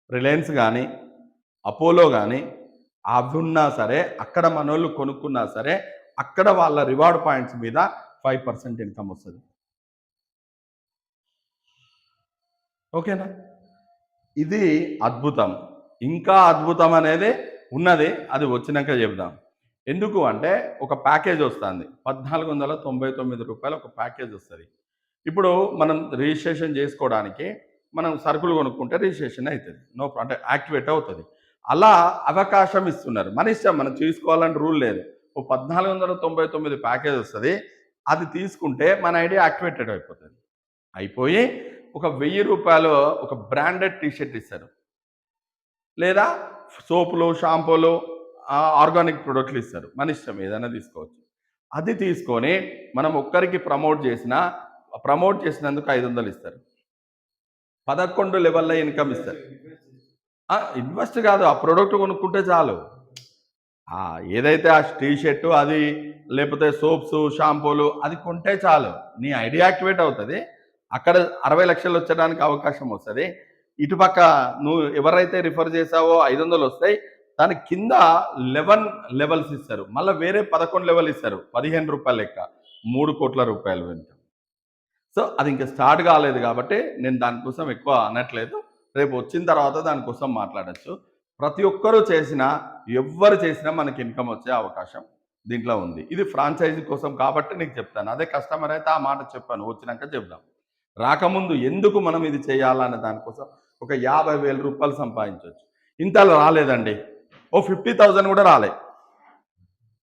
రిలయన్స్ కానీ, అపోలో కానీ అవి ఉన్నా సరే, అక్కడ మనోళ్ళు కొనుక్కున్నా సరే, అక్కడ వాళ్ళ రివార్డ్ పాయింట్స్ మీద 5% ఇన్కమ్ వస్తుంది. ఓకేనా. ఇది అద్భుతం. ఇంకా అద్భుతం అనేది ఉన్నది. అది వచ్చినాక చెప్దాం. ఎందుకు అంటే ఒక ప్యాకేజ్ వస్తుంది. ₹1,499 ఒక ప్యాకేజ్ వస్తుంది. ఇప్పుడు మనం రిజిస్ట్రేషన్ చేసుకోవడానికి మనం సరుకులు కొనుక్కుంటే రిజిస్ట్రేషన్ అవుతుంది. అంటే యాక్టివేట్ అవుతుంది. అలా అవకాశం ఇస్తున్నారు. మన ఇష్టం, మనం తీసుకోవాలని రూల్ లేదు. ఓ 1,499 ప్యాకేజ్ వస్తుంది. అది తీసుకుంటే మన ఐడి యాక్టివేటెడ్ అయిపోయి ఒక ₹1,000 ఒక బ్రాండెడ్ టీషర్ట్ ఇస్తారు. లేదా సోపులు, షాంపూలు, ఆర్గానిక్ ప్రొడక్ట్లు ఇస్తారు. మన ఇష్టం, ఏదైనా తీసుకోవచ్చు. అది తీసుకొని మనం ఒక్కరికి ప్రమోట్ చేసినందుకు 500 ఇస్తారు. 11 లెవెల్లో ఇన్కమ్ ఇస్తారు. ఇన్వెస్ట్ కాదు, ఆ ప్రోడక్ట్ కొనుక్కుంటే చాలు. ఏదైతే ఆ టీషర్టు అది లేకపోతే సోప్స్, షాంపూలు అది కొంటే చాలు, నీ ఐడి యాక్టివేట్ అవుతుంది. అక్కడ 60 లక్షలు వచ్చడానికి అవకాశం వస్తుంది. ఇటుపక్క నువ్వు ఎవరైతే రిఫర్ చేసావో 500 వస్తాయి. దాని కింద 11 లెవెల్స్ ఇస్తారు. మళ్ళీ వేరే 11 లెవెల్ ఇస్తారు. ₹15 లెక్క, ₹3 కోట్ల వెనుక. సో అది ఇంకా స్టార్ట్ కాలేదు కాబట్టి నేను దానికోసం ఎక్కువ అనట్లేదు. రేపు వచ్చిన తర్వాత దానికోసం మాట్లాడచ్చు. ప్రతి ఒక్కరూ ఎవ్వరు చేసినా మనకి ఇన్కమ్ వచ్చే అవకాశం దీంట్లో ఉంది. ఇది ఫ్రాంచైజీ కోసం కాబట్టి నీకు చెప్తాను. అదే కస్టమర్ అయితే ఆ మాట చెప్పాను, వచ్చినాక చెప్దాం. రాకముందు ఎందుకు మనం ఇది చేయాలనే దానికోసం ఒక ₹50,000 సంపాదించవచ్చు. ఇంత రాలేదండి, ఓ 50,000 కూడా రాలే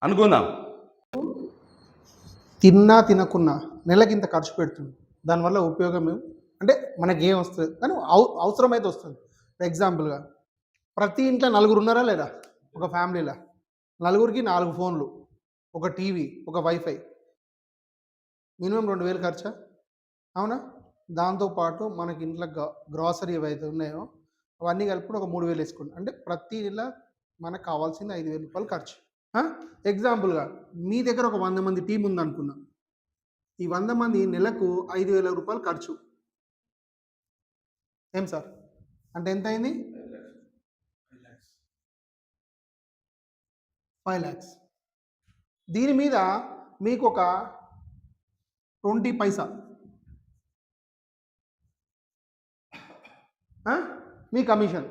అనుకుందాం. తిన్నా తినకున్నా నెలకి ఇంత ఖర్చు పెడుతుంది. దానివల్ల ఉపయోగం అంటే మనకి ఏం వస్తుంది కానీ అవసరమైతే వస్తుంది. ఎగ్జాంపుల్గా ప్రతి ఇంట్లో 4 ఉన్నారా లేదా? ఒక ఫ్యామిలీలో 4కి 4 ఫోన్లు, ఒక టీవీ, ఒక వైఫై, మినిమం 2,000 ఖర్చా, అవునా? దాంతోపాటు మనకి ఇంట్లో గ్రాసరీ ఏవైతే ఉన్నాయో అవన్నీ కలిపి ఒక 3,000 వేసుకోండి. అంటే ప్రతి నెల మనకు కావాల్సింది ₹5,000 ఖర్చు. ఎగ్జాంపుల్గా మీ దగ్గర ఒక 100 మంది టీం ఉందనుకున్నాం. ఈ 100 మంది నెలకు ₹5,000 ఖర్చు. ఏం సార్? అంటే ఎంత అయింది? 5 lakhs. దీని మీద మీకు ఒక 20 పైసా మీ కమిషన్.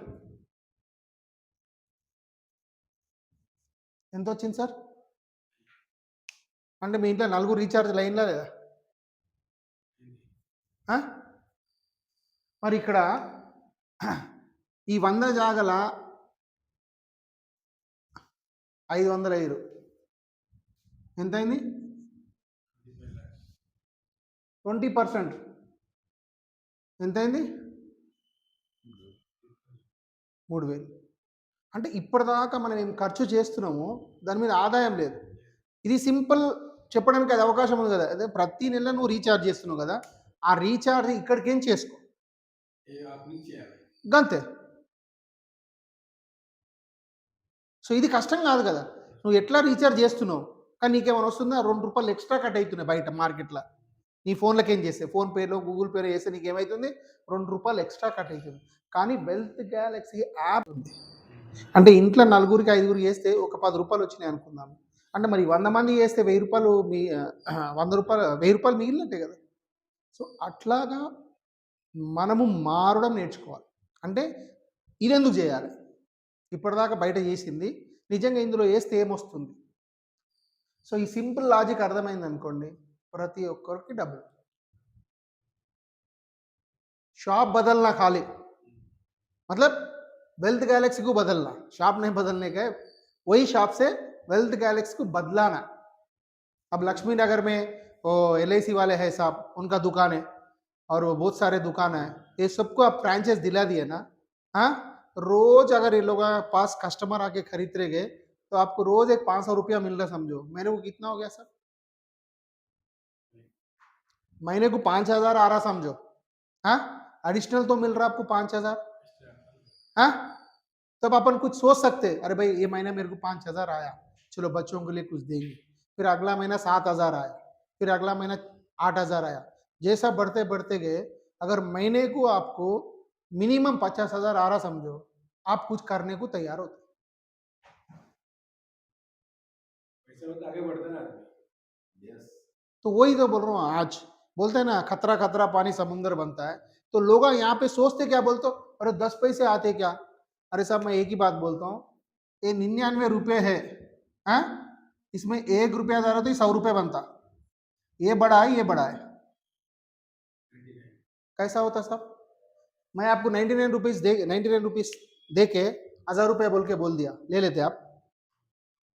ఎంత వచ్చింది సార్? అంటే మీ ఇంట్లో నలుగురు రీఛార్జ్ లైన్లో లేదా? ఆ? మరి ఇక్కడ ఈ 100 జాగల 505 ఎంతైంది? 20% ఎంతైంది? 3000. అంటే ఇప్పటిదాకా మనం ఏం ఖర్చు చేస్తున్నామో దాని మీద ఆదాయం లేదు. ఇది సింపుల్ చెప్పడానికి అది అవకాశం ఉంది కదా. అదే ప్రతి నెల నువ్వు రీఛార్జ్ చేస్తున్నావు కదా, ఆ రీఛార్జ్ ఇక్కడికేం చేసుకో గంతే. సో ఇది కష్టం కాదు కదా. నువ్వు ఎట్లా రీఛార్జ్ చేస్తున్నావు కానీ నీకేమైనా వస్తుందా? ₹2 ఎక్స్ట్రా కట్ అవుతున్నాయి బయట మార్కెట్లో. నీ ఫోన్లోకి ఏం చేస్తే ఫోన్పేలో గూగుల్ పేలో చేస్తే నీకేమవుతుంది? ₹2 ఎక్స్ట్రా కట్ అవుతుంది. కానీ వెల్త్ గ్యాలక్సీ యాప్ ఉంది అంటే ఇంట్లో నలుగురికి 5గురికి చేస్తే ఒక ₹10 వచ్చినాయి అనుకుందాం. అంటే మరి 100 మంది చేస్తే ₹1000 మీ ₹1000 మిగిలినట్టే కదా. సో అట్లాగా మనము మారడం నేర్చుకోవాలి. అంటే ఇదెందుకు చేయాలి? ఇప్పటిదాకా బయట చేసింది నిజంగా ఇందులో వేస్తే ఏమొస్తుంది? సో ఈ సింపుల్ లాజిక్ అర్థమైంది అనుకోండి, ప్రతి ఒక్కరికి డబ్బులు. शॉप बदलना खाली मतलब वेल्थ गैलेक्सी को बदलना, शॉप नहीं बदलने का है, वही शॉप से वेल्थ गैलेक्सी को बदलाना. अब लक्ष्मी नगर में वो LIC वाले हैं साहब, उनका दुकान है और वो बहुत सारे दुकान है, ये सबको आप फ्रेंचाइज दिला दिए ना. हाँ, रोज अगर ये लोग पास कस्टमर आके खरीद रहेंगे तो आपको रोज एक 500 रुपया मिल रहा समझो. मेरे को कितना हो गया सर? महीने को 5000 आ रहा समझो. हाँ, एडिशनल तो मिल रहा आपको 5000. हाँ, तब अपन कुछ सोच सकते, अरे भाई ये महीना मेरे को 5000 आया, चलो बच्चों के लिए कुछ देंगे. फिर अगला महीना 7000 आया, फिर अगला महीना 8000 आया. जैसा बढ़ते बढ़ते गए, अगर महीने को आपको मिनिमम 50,000 आ रहा समझो, आप कुछ करने को तैयार होते. आगे बढ़ता ना आदमी. Yes. तो वही तो बोल रहा हूँ. आज बोलते हैं ना खतरा खतरा पानी समुंदर बनता है. तो लोग यहाँ पे सोचते क्या, बोलते हो अरे 10 पैसे आते क्या. अरे साहब मैं एक ही बात बोलता हूँ, ये 99 रुपये है, हाँ, इसमें 1 रुपया डालो तो 100 रुपये बनता. ये बड़ा है, ये बड़ा है, कैसा होता साहब? मैं आपको 99 रुपीज़ दे के 1000 रुपये बोल के बोल दिया, ले लेते आप?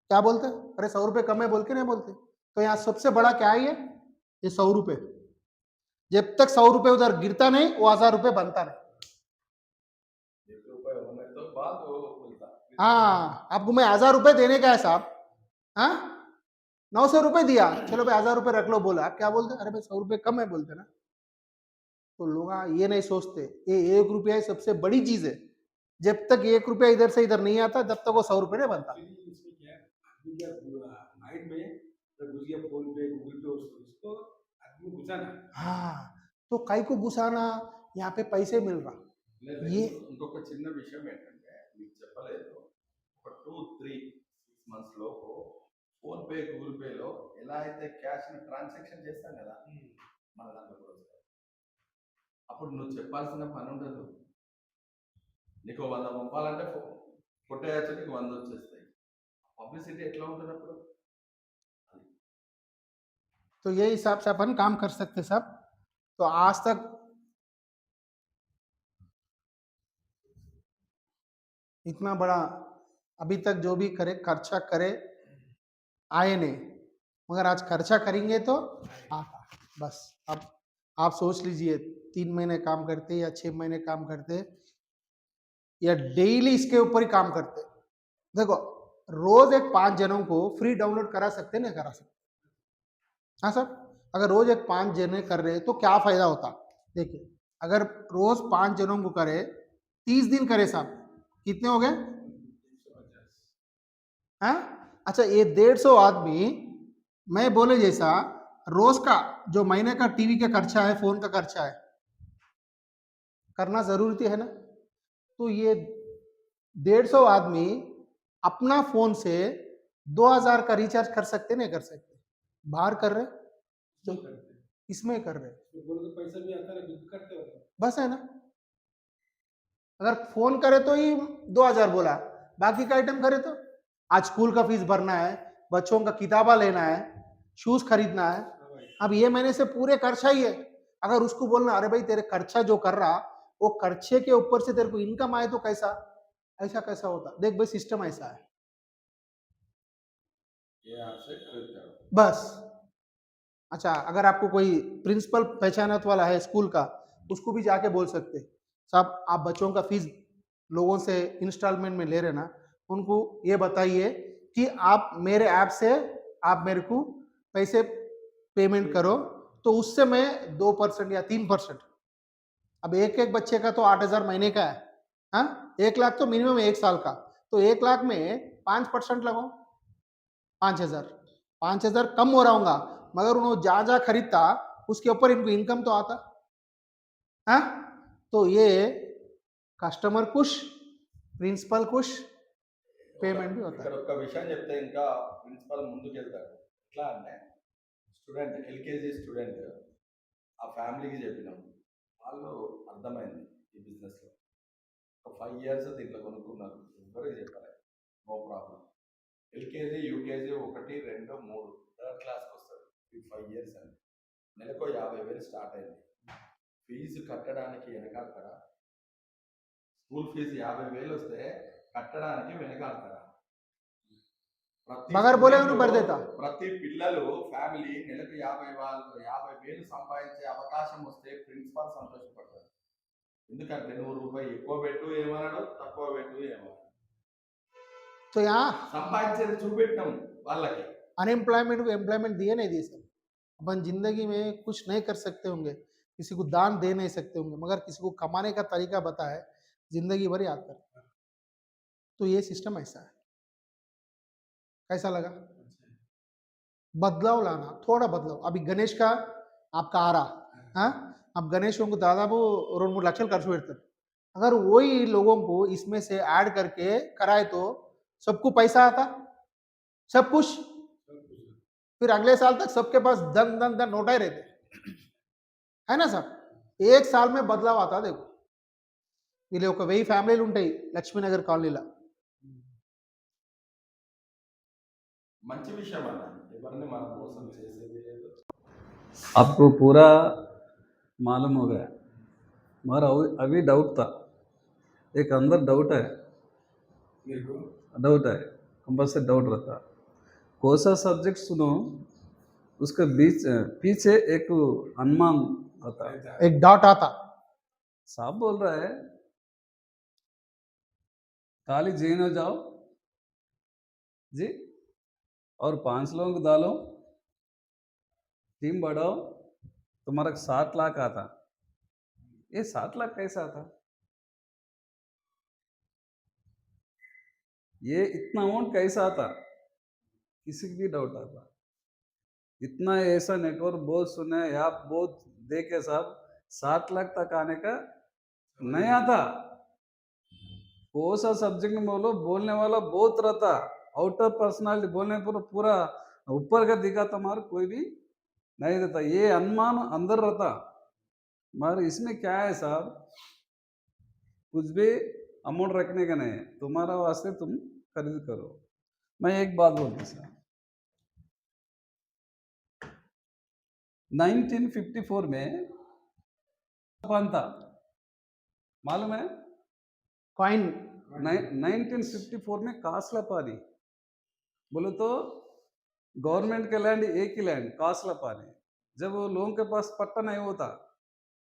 क्या बोलते? अरे 100 रुपये कम है बोल के नहीं बोलते. तो यहाँ सबसे बड़ा क्या है? ये 100 रुपये. जब तक 100 रुपये उधर गिरता नहीं वो 1000 रुपये बनता नहीं. ₹1 होने तो बाद वो मिलता. हाँ, आपको मैं 1000 रुपये देने का है साहब. हाँ, 900 रुपये दिया, चलो भाई 1000 रुपये रख लो बोला, आप क्या बोलते? अरे भाई 100 रुपये कम है बोलते ना. तो लोग ये नहीं सोचते, ये 1 रुपया ही सबसे बड़ी चीज है. जब तक 1 रुपया इधर से इधर नहीं आता तब तक वो 100 रुपये नहीं बनता. Actually इसमें क्या है, आदमी क्या माइंड में जब घुस गया फोन पे गूगल पे उसको आदमी घुसाना. हाँ, तो कई को घुसाना, यहाँ पे पैसे मिल रहा. ये ఇంకొక చిన్న విషయం ఏంటంటే మీకు చెప్పలేదు, ఒక 2-3 మంత్స్ లోపు ఫోన్ పే గూగుల్ పేలో ఎలా అయితే క్యాష్ ట్రాన్సాక్షన్ చేస్తాం కదా మన దాంట్లో కూడా వస్తాయి. అప్పుడు నువ్వు చెప్పాల్సిన పని ఉండదు. నీకు 100 పంపాలంటే కొట్టేయచ్చు, నీకు 100 వచ్చేస్తాయి. పబ్లిసిటీ ఎట్లా ఉంటుంది అప్పుడు? तो ये हिसाब से अपन काम कर सकते साहब. तो आज तक इतना बड़ा अभी तक जो भी करे खर्चा करे आए नहीं, मगर आज खर्चा करेंगे तो आता. बस अब आप सोच लीजिए 3 महीने काम करते या 6 महीने काम करते या डेली इसके ऊपर ही काम करते. देखो रोज एक 5 जनों को फ्री डाउनलोड करा सकते नहीं करा सकते? हाँ सर, अगर रोज एक 5 जने कर रहे तो क्या फायदा होता? देखिए अगर रोज 5 जनों को करे, 30 दिन करे साहब, कितने हो गए? हाँ, अच्छा ये 150 आदमी मैं बोले जैसा रोज का जो महीने का टीवी का खर्चा है, फोन का खर्चा है, करना जरूरी है ना. तो ये 150 आदमी अपना फोन से 2000 का रिचार्ज कर सकते नहीं कर सकते? बाहर कर रहे, जो करते हैं. इसमें कर रहे, तो बोलो तो पैसा भी आता है, बिल करते हो. बस है ना. अगर फोन करे तो ही 2000 बोला, बाकी का आइटम करे तो आज स्कूल का फीस भरना है, बच्चों का किताबा लेना है, शूज खरीदना है। अब ये महीने से पूरे खर्चा ही है। अगर उसको बोलना अरे भाई तेरे खर्चा जो कर रहा वो खर्चे के ऊपर से तेरे को इनकम आए तो कैसा, ऐसा कैसा होता? देख भाई सिस्टम ऐसा है ये आपसे खरीदता हूँ। बस। अच्छा अगर आपको कोई प्रिंसिपल पहचानत वाला है स्कूल का, उसको भी जाके बोल सकते साहब आप बच्चों का फीस लोगों से इंस्टॉलमेंट में ले रहे ना, उनको ये बताइए कि आप मेरे ऐप से आप मेरे को पैसे पेमेंट करो, तो उससे मैं 2% या 3%, अब एक एक बच्चे का तो 8,000 महीने का है, हाँ 1 लाख तो मिनिमम 1 साल का, तो 1 लाख में 5% लगाओ, 5,000, 5,000 कम हो रहा होगा, मगर उन्होंने जहाँ जहाँ खरीदता उसके ऊपर इनको इनकम तो आता, हाँ। तो ये కస్టమర్ కుష్, ప్రిన్సిపల్ కుష్, పేమెంట్ भी होता ఇక్కడ है। ఒక విషయం చెప్తే ఇంకా ప్రిన్సిపల్ ముందుకు వెళ్తాడు. ఎట్లా అంటే స్టూడెంట్ ఎల్కేజీ స్టూడెంట్ ఆ ఫ్యామిలీకి చెప్పినాం, వాళ్ళు అర్థమైంది ఈ బిజినెస్లో. ఒక 5 years దీంట్లో కొనుక్కున్నారు, ఎవరికి చెప్పాలి, no problem. LKG UKG 1 2 3 third క్లాస్కి వస్తారు, ఈ 5 years అండి. నెలకు 50,000 స్టార్ట్ అయింది. ఫీజు కట్టడానికి వెనకాడతారా? స్కూల్ ఫీజు 50,000 వస్తే కట్టడానికి వెనకాడతారా? ప్రతి मगर बोले స్టూడెంట్, उन्हें भर देता, ప్రతి పిల్లలు ఫ్యామిలీ నెలకు 50,000 సంపాదించే అవకాశం వస్తే ప్రిన్సిపాల్ సంతోషపడతారు. ఎందుకంటే 100 రూపాయలు ఎక్కువ పెట్టు ఏమన్నాడు, తక్కువ పెట్టు ఏమన్నాడు, तो यहाँ సంపాదించేది చూపెట్టాం వాళ్ళకి. अनएम्प्लॉयमेंट को एम्प्लॉयमेंट दिए नहीं दिए सर। अपन जिंदगी में कुछ नहीं कर सकते होंगे, किसी को दान दे नहीं सकते होंगे, मगर किसी को कमाने का तरीका बताए जिंदगी भर याद कर। तो ये सिस्टम ऐसा है। कैसा लगा? बदलाव लाना, थोड़ा बदलाव। अभी गणेश का आपका आ रहा, हाँ अब गणेश को दादाపు 2-3 లక్షలు ఖర్చు పెడతారు, अगर वही लोगों को इसमें से ऐड करके कराए तो सबको पैसा आता, सब कुछ, फिर अगले साल तक सबके पास धन धन धन नोटा ही रहते, है ना साहब? 1 साल में बदलाव आता। देखो వీళ్ళు ఒక 1000 ఫ్యామిలీలు ఉంటాయి లక్ష్మీనగర్ కాలనీలో, మంచి విషయం అన్న, ఎవరిని మనం మోసం చేసేది లేదు. आपको पूरा मालूम हो गया, मगर अभी डाउट था, एक अंदर डाउट है, मेरे को डाउट है, कंपल्सरी डाउट रहता। कौन सा सब्जेक्ट सुनो उसके बीच पीछे एक अनुमान आता है। एक डॉट आता, साहब बोल रहा है खाली जीन हो जाओ जी और 5 लोगों को डालो, टीम बढ़ाओ, तुम्हारा 7 लाख आता। ये 7 लाख कैसा आता? ये इतना अमाउंट कैसा आता? किसी की भी डाउट आता। इतना ऐसा नेटवर्क बहुत सुने, आप बहुत देखे साहब, 7 लाख तक आने का नहीं आता। कौन सा सब्जेक्ट में बोलो, बोलने वाला बहुत रहता, आउटर पर्सनालिटी बोलने पर पूरा ऊपर का दिखा तुम्हारा कोई भी नहीं देता, ये अनुमान अंदर रहता। मगर इसमें क्या है साहब, कुछ भी अमाउंट रखने का नहीं है, तुम्हारा वास्ते तुम खरीद करो। मैं एक बात बोलता साहब, 1954 में था, मालूम है? कॉइन 1954 में कासला पानी बोले तो गवर्नमेंट के लैंड, एक ही लैंड कासला पानी, जब वो लोगों के पास पट्टा नहीं होता,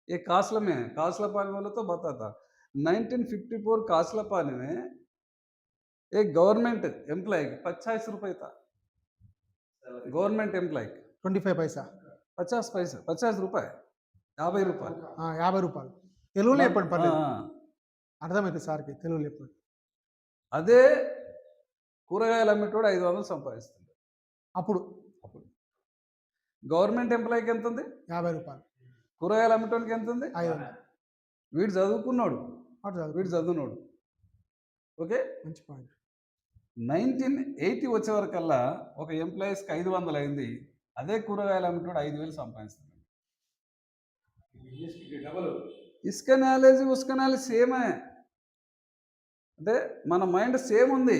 ये कासला में है, कासला पानी बोले तो बताता। 1954 कासला पानी में एक गवर्नमेंट एम्प्लॉय 50 रुपये था, गवर्नमेंट एम्प्लॉय 25 पैसा, 50 पैसा, 50 रुपये, 50 रुपये, 50 రూపాయలు తెలుగులో చెప్పండి పర్లేదు, ఆ, అర్థమైతే సార్కి తెలుగులో చెప్పండి. అదే కూరగాయలు అమ్మేటోడు 500 సంపాదిస్తుంది. అప్పుడు గవర్నమెంట్ ఎంప్లాయీకి ఎంత ఉంది? 50 రూపాయలు, కూరగాయలు అమ్మేటోనికి ఎంత ఉంది? 500. వీడు చదువుకున్నాడు, అటు చాలు. వీడు చదువున్నాడు, ఓకే. మంచి పాయింట్. 1980 వచ్చే వరకల్లా ఒక ఎంప్లాయీస్కి 500 అయింది, అదే కూరగాయలు అమ్మేటోడు 5,000 సంపాదిస్తుంది. बिजनेस की डबल इसका नॉलेज उसका नॉलेज సేమ్ है, అంటే మన మైండ్ సేమ్ ఉంది,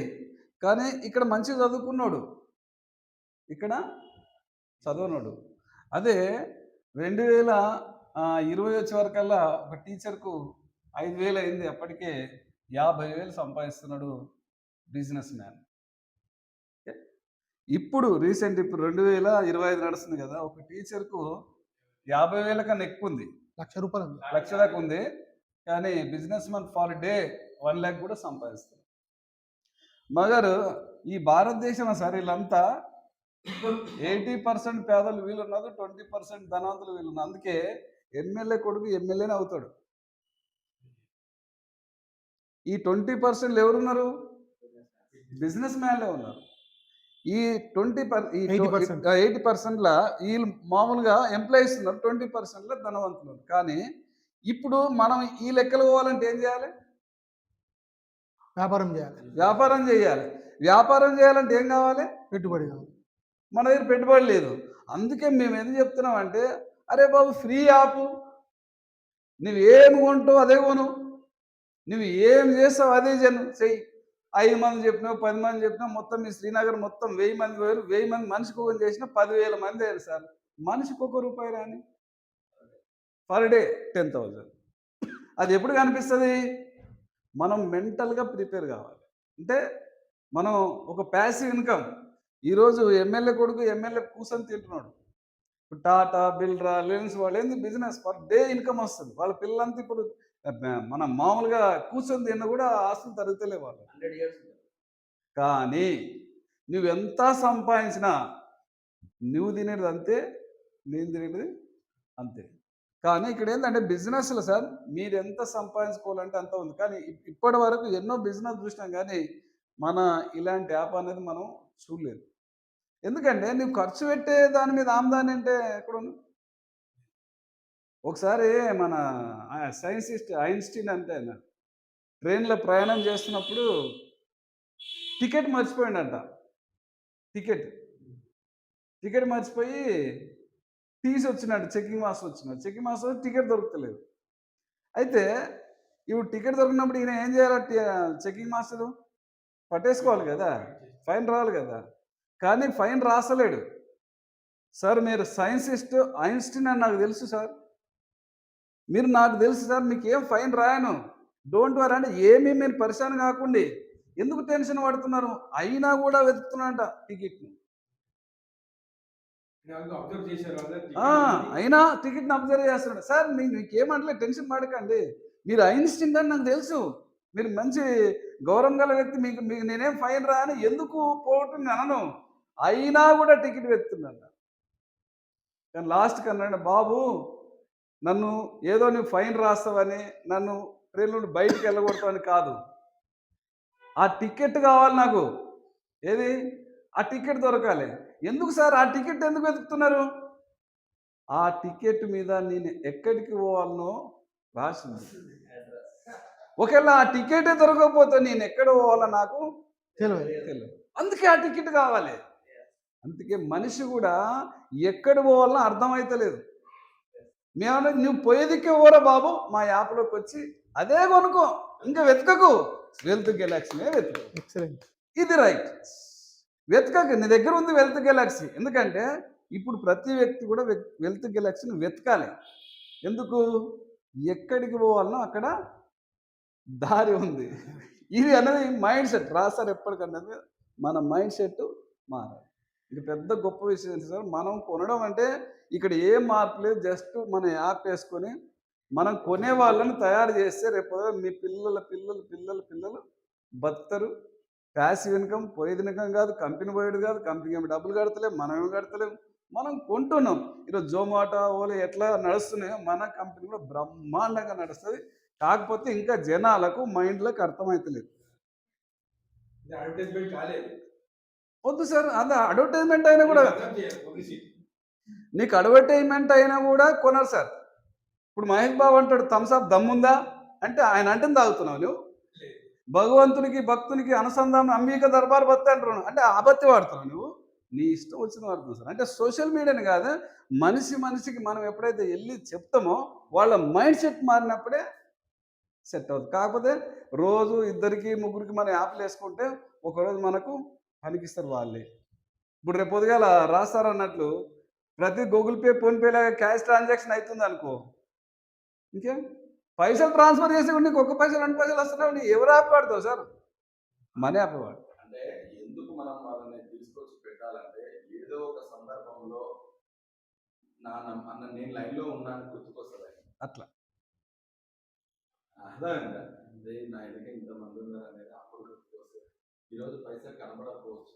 కానీ ఇక్కడ మంచి చదువుకున్నాడు, ఇక్కడ చదవనోడు. అదే 2020 వచ్చే వరకల్లా ఒక టీచర్కు 5,000 అయింది, అప్పటికే 50,000 సంపాదిస్తున్నాడు బిజినెస్ మ్యాన్. ఇప్పుడు రీసెంట్ ఇప్పుడు 2025 నడుస్తుంది కదా, ఒక టీచర్కు 50,000 కన్నా ఎక్కువ ఉంది, ₹1,00,000 ఉంది. లక్ష దాకా ఉంది. కానీ business man for day 1 lakh కూడా సంపాదిస్తారు. మగర్ ఈ భారతదేశం సార్ వీళ్ళంతా 80% పేదలు వీళ్ళున్నారు, 20% ధనవంతులు వీళ్ళున్నారు. అందుకే ఎమ్మెల్యే కొడుకు ఎమ్మెల్యేనే అవుతాడు. ఈ 20% ఎవరున్నారు? బిజినెస్ మ్యాన్లే ఉన్నారు. ఈ 80%ల వీళ్ళు మామూలుగా ఎంప్లాయీస్ ఉన్నారు, 20%లో ధనవంతులు ఉన్నారు. కానీ ఇప్పుడు మనం ఈ లెక్కలు పోవాలంటే ఏం చేయాలి? వ్యాపారం చేయాలి, వ్యాపారం చేయాలి. వ్యాపారం చేయాలంటే ఏం కావాలి? పెట్టుబడి కావాలి. మన దగ్గర పెట్టుబడి లేదు. అందుకే మేము ఎందుకు చెప్తున్నాం అంటే, అరే బాబు ఫ్రీ యాప్, నువ్వు ఏం కొంటావు అదే కొను, నువ్వు ఏం చేస్తావు అదే చెయ్యి. 5 మంది చెప్పినావు, 10 మంది చెప్పినావు, మొత్తం మీ శ్రీనగర్ మొత్తం 1000 మంది పోయారు. 1000 మంది మనిషికి ఒకటి చేసినా 10,000 మంది అయ్యారు సార్. మనిషికి ₹1 రాని, పర్ డే 10,000. అది ఎప్పుడు కనిపిస్తుంది? మనం మెంటల్గా ప్రిపేర్ కావాలి. అంటే మనం ఒక ప్యాసివ్ ఇన్కమ్. ఈరోజు ఎమ్మెల్యే కొడుకు ఎమ్మెల్యే కూర్చొని తింటున్నాడు. ఇప్పుడు టాటా, బిల్డ్రా, రిలయన్స్ వాళ్ళు ఏంది బిజినెస్ పర్ డే ఇన్కమ్ వస్తుంది. వాళ్ళ పిల్లలంతా ఇప్పుడు మనం మామూలుగా కూర్చొని తిన్నా కూడా ఆస్తులు తరుగుతలే వాళ్ళు. 100 years. కానీ నువ్వెంత సంపాదించినా నువ్వు తినేది అంతే, నేను తినేది అంతే. కానీ ఇక్కడ ఏంటంటే బిజినెస్లో సార్ మీరు ఎంత సంపాదించుకోవాలంటే అంత ఉంది. కానీ ఇప్పటి వరకు ఎన్నో బిజినెస్ చూసినాం, కానీ మన ఇలాంటి యాప్ అనేది మనం చూడలేదు. ఎందుకంటే నువ్వు ఖర్చు పెట్టే దాని మీద ఆమ్దాని అంటే ఎక్కడ ఉంది? ఒకసారి మన సైన్సిస్ట్ ఐన్స్టీన్ అంటే ఆయన ట్రైన్లో ప్రయాణం చేస్తున్నప్పుడు టికెట్ మర్చిపోయిందంట. టికెట్ మర్చిపోయి తీసి వచ్చినాడు. చెకింగ్ మాస్టర్ వచ్చినాడు. చెకింగ్ మాస్టర్ టికెట్ దొరుకుతలేదు. అయితే ఇప్పుడు టికెట్ దొరికినప్పుడు ఈయన ఏం చేయాలి? చెకింగ్ మాస్టర్ పట్టేసుకోవాలి కదా, ఫైన్ రావాలి కదా. కానీ ఫైన్ రాసలేడు. సార్ మీరు సైన్సిస్ట్ ఐన్స్టీన్ అని నాకు తెలుసు సార్, మీరు నాకు తెలుసు సార్, మీకు ఏం ఫైన్ రాయను, డోంట్ వరీ అంటే ఏమీ మీరు పరిశాన్ కాకుండా ఎందుకు టెన్షన్ పడుతున్నారు? అయినా కూడా వెతుకుతున్నాడంట టికెట్ని. అబ్జర్వ్ చేశారు అయినా టికెట్ని అబ్జర్వ్ చేస్తున్నాడు. సార్ మీకేమంటలే, టెన్షన్ పడకండి, మీరు ఐన్స్టీన్ అని నాకు తెలుసు, మీరు మంచి గౌరవం గల వ్యక్తి, మీకు నేనేం ఫైన్ రాని ఎందుకు పోవటం అనను. అయినా కూడా టికెట్ వెతుకుతున్నాడు. కానీ లాస్ట్కి అన్నాడు, బాబు నన్ను ఏదో నువ్వు ఫైన్ రాస్తావని, నన్ను ట్రైన్ నుండి బయటికి వెళ్ళగొడతావని కాదు, ఆ టికెట్ కావాలి నాకు. ఏది? ఆ టికెట్ దొరకాలి. ఎందుకు సార్ ఆ టికెట్ ఎందుకు వెతుకుతున్నారు? ఆ టికెట్ మీద నేను ఎక్కడికి పోవాలనో రాసింది. ఒకవేళ ఆ టికెటే దొరకకపోతే నేను ఎక్కడ పోవాలో నాకు తెలియదు. అందుకే ఆ టికెట్ కావాలి. అందుకే మనిషి కూడా ఎక్కడ పోవాలనో అర్థమవుతలేదు. మేము నువ్వు పోయేదికే ఓరా బాబు, మా యాప్లోకి వచ్చి అదే కొనుక్కో, ఇంకా వెతకకు, వెల్త్ గెలాక్సీనే వెతుకు. ఎక్సలెంట్. ఇది రైట్. వెతకకు, నీ దగ్గర ఉంది వెల్త్ గెలాక్సీ. ఎందుకంటే ఇప్పుడు ప్రతి వ్యక్తి కూడా వెల్త్ గెలాక్సీని వెతకాలి. ఎందుకు? ఎక్కడికి పోవాలనో అక్కడ దారి ఉంది. ఇది అనేది మైండ్ సెట్. రాసారు ఎప్పటికన్నది మన మైండ్ సెట్ మారాలి. ఇది పెద్ద గొప్ప విషయం ఏంటి సార్? మనం కొనడం అంటే ఇక్కడ ఏం మార్పు లేదు, జస్ట్ మన యాప్ వేసుకొని మనం కొనే వాళ్ళని తయారు చేస్తే రేపు మీ పిల్లలు బతుకుతారు. ప్యాసివ్ ఇన్కమ్, పోయేది ఇన్కమ్ కాదు, కంపెనీ పోయేది కాదు, కంపెనీ ఏమి డబ్బులు కడతలేము, మనం ఏమి కడతలేము, మనం కొంటున్నాం. ఈరోజు జొమాటో, ఓలా ఎట్లా నడుస్తున్నాయో మన కంపెనీ కూడా బ్రహ్మాండంగా నడుస్తుంది. కాకపోతే ఇంకా జనాలకు మైండ్లోకి అర్థమవుతలేదు. అడ్వర్టైజ్మెంట్ కాలేదు. వద్దు సార్, అది అడ్వర్టైజ్మెంట్ అయినా కూడా, నీకు అడ్వర్టైజ్మెంట్ అయినా కూడా కొనరు సార్. ఇప్పుడు మహేష్ బాబు అంటాడు, థమ్స్అప్ దమ్ముందా అంటే ఆయన అంటే తాగుతున్నావు నువ్వు. భగవంతునికి భక్తునికి అనుసంధానం అంబిక దర్బార్ బత్తి అంటున్నావు అంటే ఆబత్తి వాడుతున్నావు నువ్వు. నీ ఇష్టం వచ్చిన వాడుతున్నావు సార్. అంటే సోషల్ మీడియాని కాదు, మనిషికి మనం ఎప్పుడైతే వెళ్ళి చెప్తామో వాళ్ళ మైండ్ సెట్ మారినప్పుడే సెట్ అవుతుంది. కాకపోతే రోజు ఇద్దరికి ముగ్గురికి మనం యాప్లు వేసుకుంటే ఒకరోజు మనకు పనికిస్తారు వాళ్ళే. ఇప్పుడు రేపు పొద్దుగాల రాస్తారన్నట్లు ప్రతి గూగుల్ పే, ఫోన్‌పే లాగా క్యాష్ ట్రాన్సాక్షన్ అవుతుంది అనుకో, ఇంకేం పైసలు ట్రాన్స్ఫర్ చేసి కూడా నీకు 1 పైసలు 2 పైసలు వస్తున్నాయి. ఎవరు యాప్ వాడతావు సార్? మన యాప్ వాడు. అంటే ఎందుకు మనం వాళ్ళని తీసుకొచ్చి పెట్టాలంటే ఏదో ఒక సందర్భంలో నేను లైన్లో ఉన్నాను గుర్తుకొస్తుంది. అట్లా అర్థమైందా? అదే నా ఎదుట ఇంతమంది ఉన్నారు అనేది అప్పుడు గుర్తుకొస్తుంది. ఈరోజు పైసలు కనబడకపోవచ్చు.